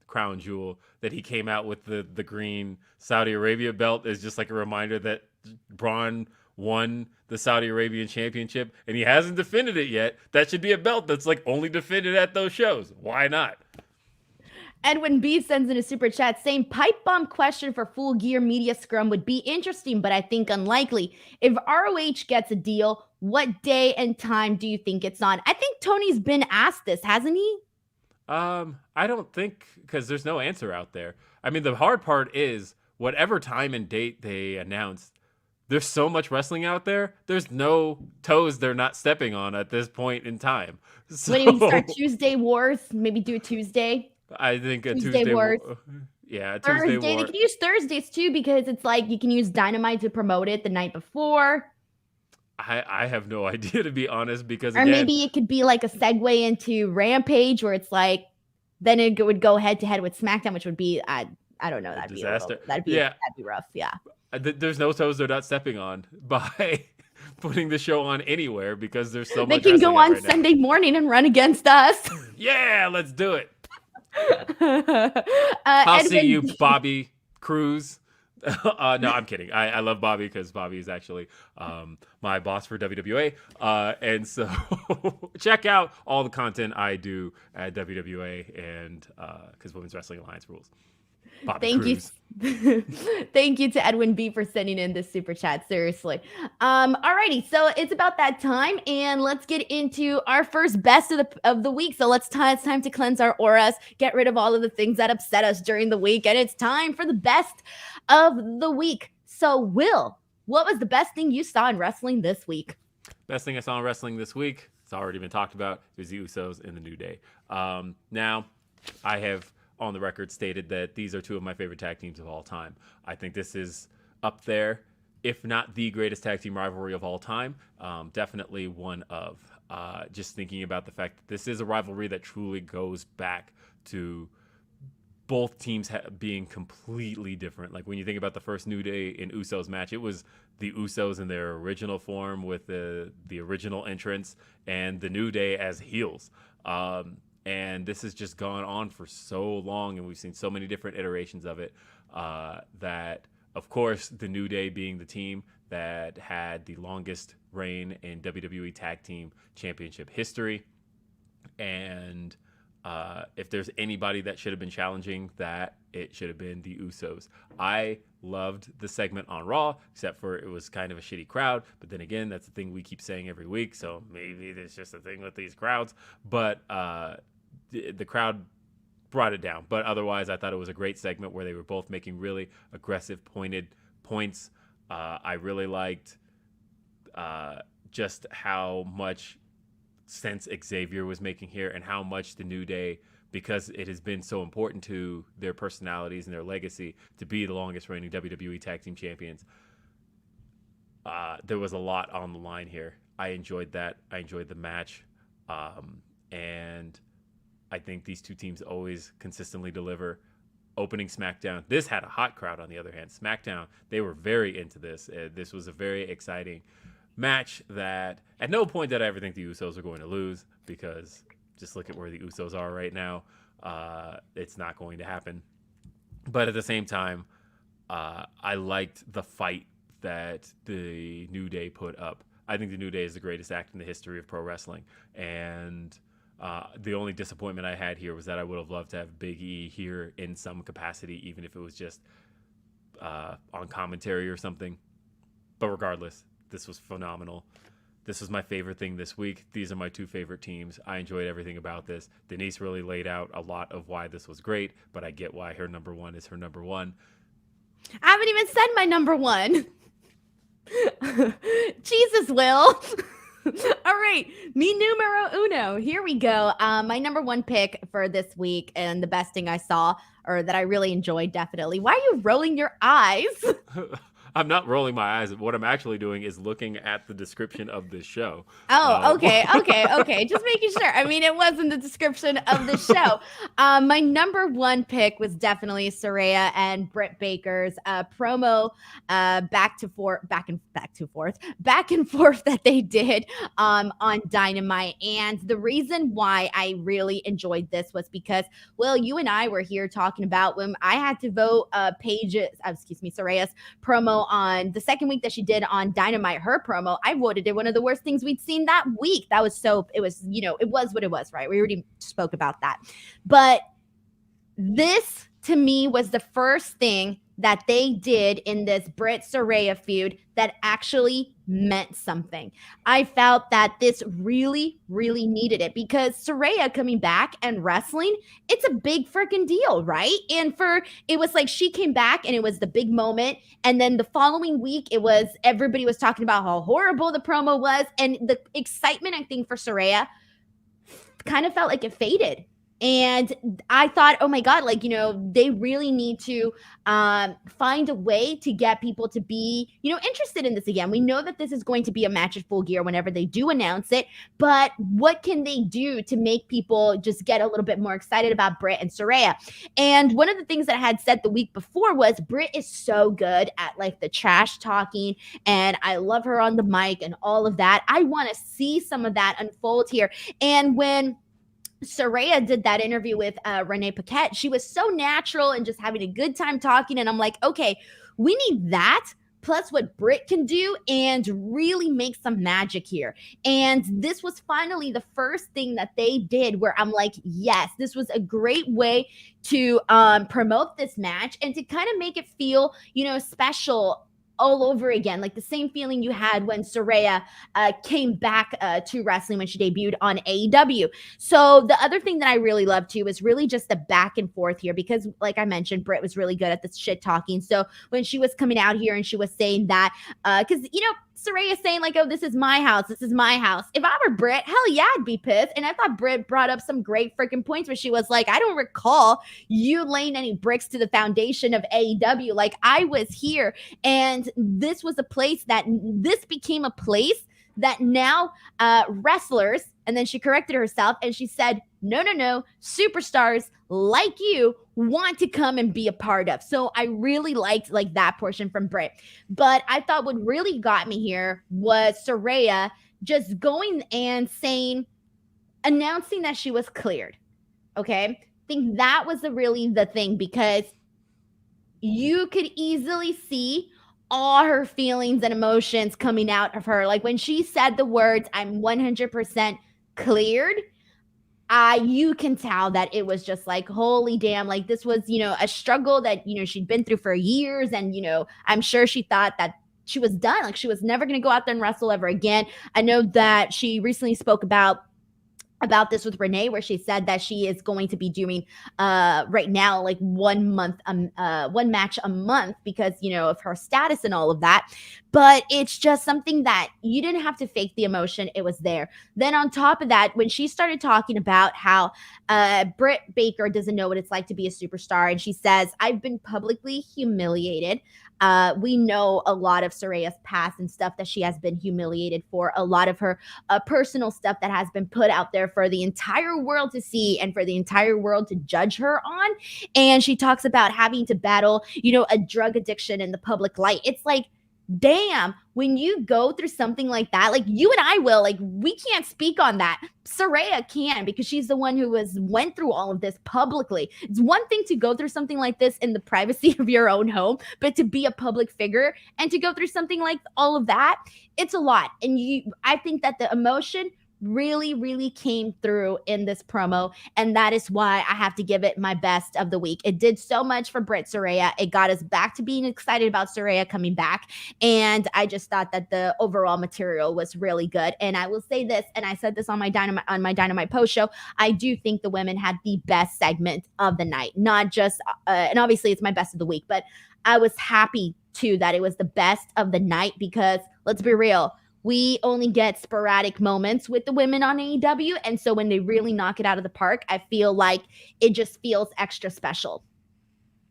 Crown Jewel that he came out with the green Saudi Arabia belt as just like a reminder that Braun won the Saudi Arabian championship and he hasn't defended it yet. That should be a belt that's like only defended at those shows. Why not? Edwin B sends in a super chat saying, pipe bomb question for Full Gear Media Scrum would be interesting, but I think unlikely. If ROH gets a deal, what day and time do you think it's on? I think Tony's been asked this, hasn't he? I don't think, because there's no answer out there. I mean, the hard part is whatever time and date they announced, there's so much wrestling out there. There's no toes they're not stepping on at this point in time. So, when do you start Tuesday Wars? Maybe do a Tuesday. I think a Tuesday Wars. Yeah, Tuesday Thursday. War. They can use Thursdays too because it's like you can use Dynamite to promote it the night before. I have no idea, to be honest, because or maybe it could be like a segue into Rampage where it's like then it would go head to head with SmackDown, which would be I don't know, that'd disaster. That'd be rough. Yeah. There's no toes they're not stepping on by putting the show on anywhere because there's so much. They can go on Sunday morning and run against us. Yeah, let's do it. I'll see you, Bobby Cruz. No, I'm kidding. I love Bobby because Bobby is actually my boss for WWA. And so check out all the content I do at WWA and because Women's Wrestling Alliance rules. Bobby Thank Cruz. you. Thank you to Edwin B for sending in this super chat. Seriously. Alrighty. So it's about that time and let's get into our first best of the week. So it's time to cleanse our auras, get rid of all of the things that upset us during the week. And it's time for the best of the week. So Will, what was the best thing you saw in wrestling this week? Best thing I saw in wrestling this week, it's already been talked about, is the Usos and the New Day. Now, I have on the record stated that these are two of my favorite tag teams of all time. I think this is up there, if not the greatest tag team rivalry of all time. Definitely one of. Just thinking about the fact that this is a rivalry that truly goes back to both teams being completely different. Like when you think about the first New Day and Usos match, it was the Usos in their original form with the original entrance and the New Day as heels. And this has just gone on for so long, and we've seen so many different iterations of it that, of course, the New Day being the team that had the longest reign in WWE Tag Team Championship history. And if there's anybody that should have been challenging that, it should have been the Usos. I loved the segment on Raw, except for it was kind of a shitty crowd. But then again, that's the thing we keep saying every week, so maybe there's just a thing with these crowds. But the crowd brought it down. But otherwise, I thought it was a great segment where they were both making really aggressive, pointed points. I really liked just how much sense Xavier was making here and how much the New Day, because it has been so important to their personalities and their legacy to be the longest reigning WWE Tag Team Champions. There was a lot on the line here. I enjoyed that. I enjoyed the match. And I think these two teams always consistently deliver. Opening SmackDown, this had a hot crowd. On the other hand, SmackDown, they were very into this. This was a very exciting match that at no point did I ever think the Usos were going to lose, because just look at where the Usos are right now. It's not going to happen. But at the same time, I liked the fight that the New Day put up. I think the New Day is the greatest act in the history of pro wrestling. And the only disappointment I had here was that I would have loved to have Big E here in some capacity, even if it was just on commentary or something. But regardless, this was phenomenal. This was my favorite thing this week. These are my two favorite teams. I enjoyed everything about this. Denise really laid out a lot of why this was great, but I get why her number one is her number one. I haven't even said my number one. Jesus, Will. All right, mi numero uno. Here we go. My number one pick for this week, and the best thing I saw or that I really enjoyed, definitely. Why are you rolling your eyes? I'm not rolling my eyes. What I'm actually doing is looking at the description of this show. Oh, Um, okay. Just making sure. I mean, it was in the description of the show. My number one pick was definitely Saraya and Britt Baker's promo, back and forth that they did on Dynamite. And the reason why I really enjoyed this was because, well, you and I were here talking about when I had to vote Saraya's promo on the second week that she did on Dynamite, her promo. I voted it one of the worst things we'd seen that week. It was what it was, right? We already spoke about that. But this to me was the first thing that they did in this Britt Saraya feud that actually meant something. I felt that this really, really needed it because Saraya coming back and wrestling, it's a big freaking deal, right? And it was like she came back and it was the big moment. And then the following week, everybody was talking about how horrible the promo was. And the excitement, I think, for Saraya kind of felt like it faded. And I thought, oh my God, they really need to find a way to get people to be, interested in this again. We know that this is going to be a match at Full Gear whenever they do announce it, but what can they do to make people just get a little bit more excited about Britt and Saraya? And one of the things that I had said the week before was Britt is so good at the trash talking, and I love her on the mic and all of that. I want to see some of that unfold here. And when Saraya did that interview with Renee Paquette, she was so natural and just having a good time talking. And I'm like, okay, we need that plus what Britt can do and really make some magic here. And this was finally the first thing that they did where I'm like, yes, this was a great way to promote this match and to kind of make it feel, special all over again, like the same feeling you had when Saraya came back to wrestling when she debuted on AEW. So the other thing that I really loved too was really just the back and forth here because, like I mentioned, Britt was really good at the shit talking. So when she was coming out here and she was saying that, because Saraya saying oh, this is my house. If I were Britt, hell yeah, I'd be pissed. And I thought Britt brought up some great freaking points where she was like, I don't recall you laying any bricks to the foundation of AEW. I was here, and this became a place that now wrestlers, and then she corrected herself and she said, no, superstars like you want to come and be a part of. So I really liked that portion from Britt. But I thought what really got me here was Saraya just going and announcing that she was cleared. Okay. I think that was really the thing because you could easily see all her feelings and emotions coming out of her. When she said the words, I'm 100% cleared, you can tell that it was just holy damn, this was, a struggle that, she'd been through for years. And, I'm sure she thought that she was done. She was never going to go out there and wrestle ever again. I know that she recently spoke about this with Renee, where she said that she is going to be doing right now one match a month because of her status and all of that. But it's just something that you didn't have to fake the emotion. It was there. Then on top of that, when she started talking about how Britt Baker doesn't know what it's like to be a superstar, and she says, I've been publicly humiliated. We know a lot of Saraya's past and stuff that she has been humiliated for, a lot of her personal stuff that has been put out there for the entire world to see and for the entire world to judge her on. And she talks about having to battle, a drug addiction in the public light. It's damn, when you go through something like that, you and I will, we can't speak on that. Saraya can because she's the one who went through all of this publicly. It's one thing to go through something like this in the privacy of your own home, but to be a public figure and to go through something like all of that, it's a lot. And I think that the emotion really, really came through in this promo. And that is why I have to give it my best of the week. It did so much for Britt Saraya. It got us back to being excited about Saraya coming back. And I just thought that the overall material was really good. And I will say this, and I said this on my Dynamite post show, I do think the women had the best segment of the night, not just, and obviously it's my best of the week, but I was happy too that it was the best of the night because let's be real, we only get sporadic moments with the women on AEW. And so when they really knock it out of the park, I feel like it just feels extra special.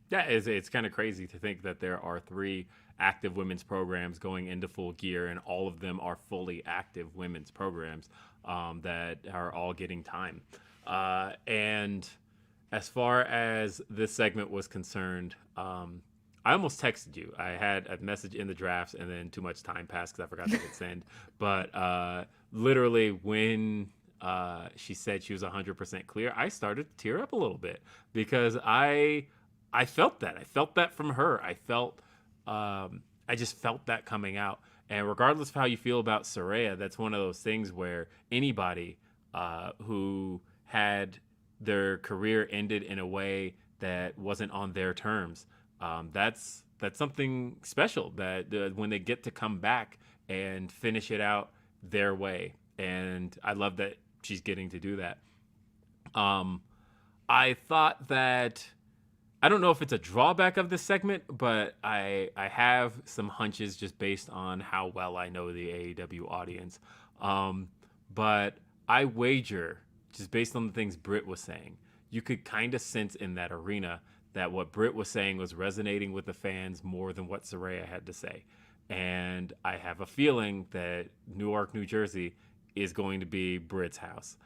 Yeah, it's kind of crazy to think that there are 3 active women's programs going into Full Gear, and all of them are fully active women's programs that are all getting time. And as far as this segment was concerned, I almost texted you. I had a message in the drafts, and then too much time passed because I forgot to hit send. But literally, when she said she was 100% clear, I started to tear up a little bit because I felt that. I felt that from her. I just felt that coming out. And regardless of how you feel about Saraya, that's one of those things where anybody who had their career ended in a way that wasn't on their terms, that's something special. That when they get to come back and finish it out their way, and I love that she's getting to do that. I thought that I don't know if it's a drawback of this segment, but I have some hunches just based on how well I know the AEW audience. But I wager, just based on the things Britt was saying, you could kind of sense in that arena that what Britt was saying was resonating with the fans more than what Saraya had to say. And I have a feeling that Newark, New Jersey is going to be Britt's house.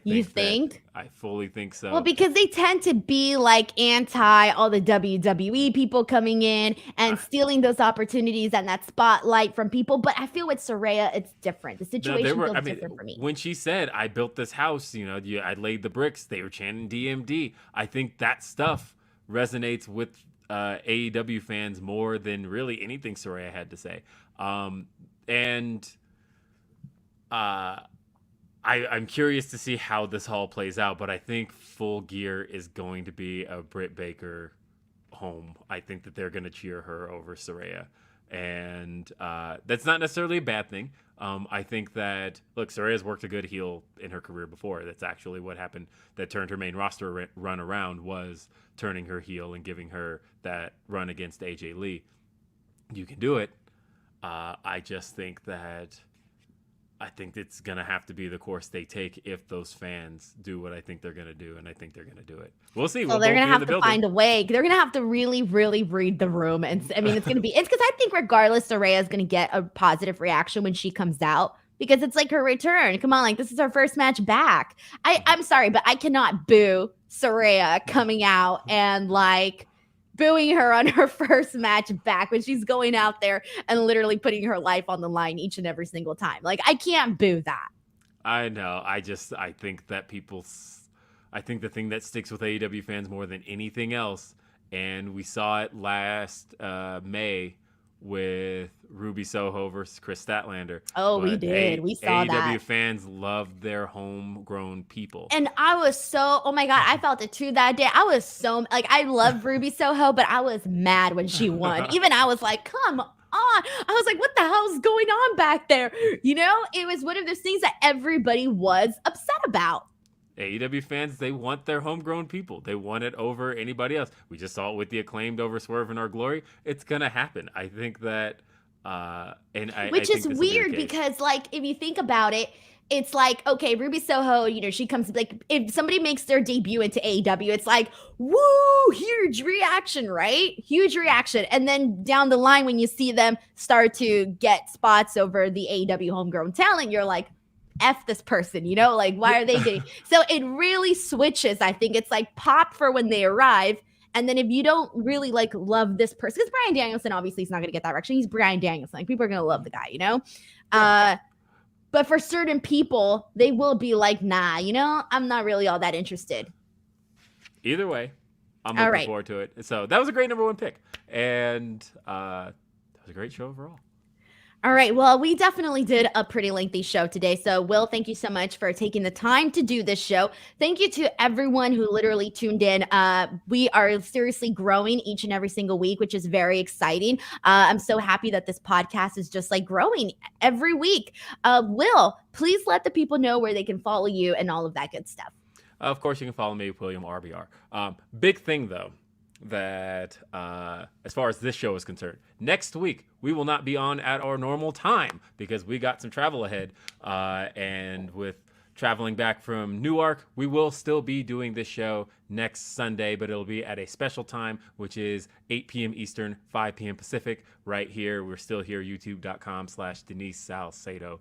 You think? I fully think so. Well, because they tend to be like anti all the WWE people coming in and stealing those opportunities and that spotlight from people. But I feel with Saraya, it's different. The situation feels different for me. When she said, I built this house, I laid the bricks, they were chanting DMD. I think that stuff resonates with AEW fans more than really anything Saraya had to say. I'm curious to see how this all plays out, but I think Full Gear is going to be a Britt Baker home. I think that they're going to cheer her over Saraya. And that's not necessarily a bad thing. I think that, look, Saraya's worked a good heel in her career before. That's actually what happened that turned her main roster run around, was turning her heel and giving her that run against AJ Lee. You can do it. I just think that it's going to have to be the course they take if those fans do what I think they're going to do, and I think they're going to do it. We'll see. Well, they're going to have to find a way. They're going to have to really, really read the room. And I mean, it's because I think regardless, Saraya is going to get a positive reaction when she comes out, because it's like her return. Come on, like this is her first match back. I'm sorry, but I cannot boo Saraya coming out and like booing her on her first match back when she's going out there and literally putting her life on the line each and every single time. Like, I can't boo that. I know. I think that I think the thing that sticks with AEW fans more than anything else, and we saw it last May with Ruby Soho versus Chris Statlander. Oh, we did. We saw AEW that. AEW fans love their homegrown people. And I was so, oh my God, I felt it too that day. I was so, like, I love Ruby Soho, but I was mad when she won. Even I was like, come on. I was like, what the hell's going on back there? It was one of those things that everybody was upset about. AEW fans, they want their homegrown people. They want it over anybody else. We just saw it with the Acclaimed over Swerve in Our Glory. It's going to happen. I think that, which is weird because, like, if you think about it, it's like, okay, Ruby Soho, she comes, like, if somebody makes their debut into AEW, it's like, woo, huge reaction, right? Huge reaction. And then down the line, when you see them start to get spots over the AEW homegrown talent, you're like, F this person, like, why are they getting? So it really switches. I think it's like pop for when they arrive. And then if you don't really like love this person, because Bryan Danielson, obviously he's not going to get that reaction. He's Bryan Danielson. Like, people are going to love the guy, Yeah. But for certain people, they will be like, nah, I'm not really all that interested. Either way, I'm looking forward to it. So that was a great number 1 pick. And that was a great show overall. All right. Well, we definitely did a pretty lengthy show today. So, Will, thank you so much for taking the time to do this show. Thank you to everyone who literally tuned in. We are seriously growing each and every single week, which is very exciting. I'm so happy that this podcast is just like growing every week. Will, please let the people know where they can follow you and all of that good stuff. Of course, you can follow me, William RBR. Big thing, though. that as far as this show is concerned, next week we will not be on at our normal time because we got some travel ahead. And with traveling back from Newark, we will still be doing this show next Sunday, but it'll be at a special time, which is 8 p.m. Eastern, 5 p.m. Pacific, right here. We're still here, youtube.com/Denise Salcedo.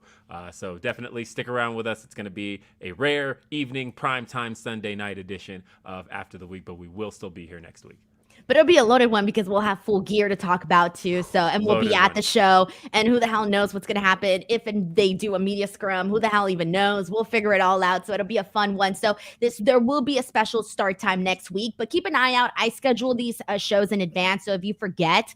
So definitely stick around with us. It's going to be a rare evening primetime Sunday night edition of After the Week, but we will still be here next week. But it'll be a loaded one because we'll have full gear to talk about too. So, and we'll be at the show, and who the hell knows what's going to happen if they do a media scrum? Who the hell even knows? We'll figure it all out. So it'll be a fun one. So there will be a special start time next week, but keep an eye out. I schedule these shows in advance. So if you forget,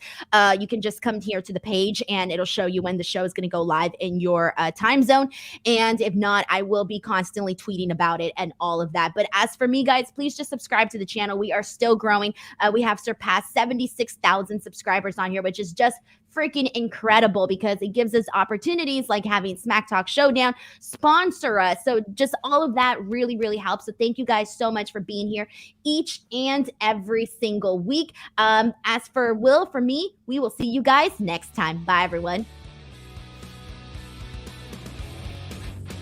you can just come here to the page and it'll show you when the show is going to go live in your time zone. And if not, I will be constantly tweeting about it and all of that. But as for me, guys, please just subscribe to the channel. We are still growing. We have surpassed 76,000 subscribers on here, which is just freaking incredible because it gives us opportunities like having SmackTalk Showdown sponsor us. So just all of that really, really helps. So thank you guys so much for being here each and every single week. As for Will, for me, we will see you guys next time. Bye, everyone.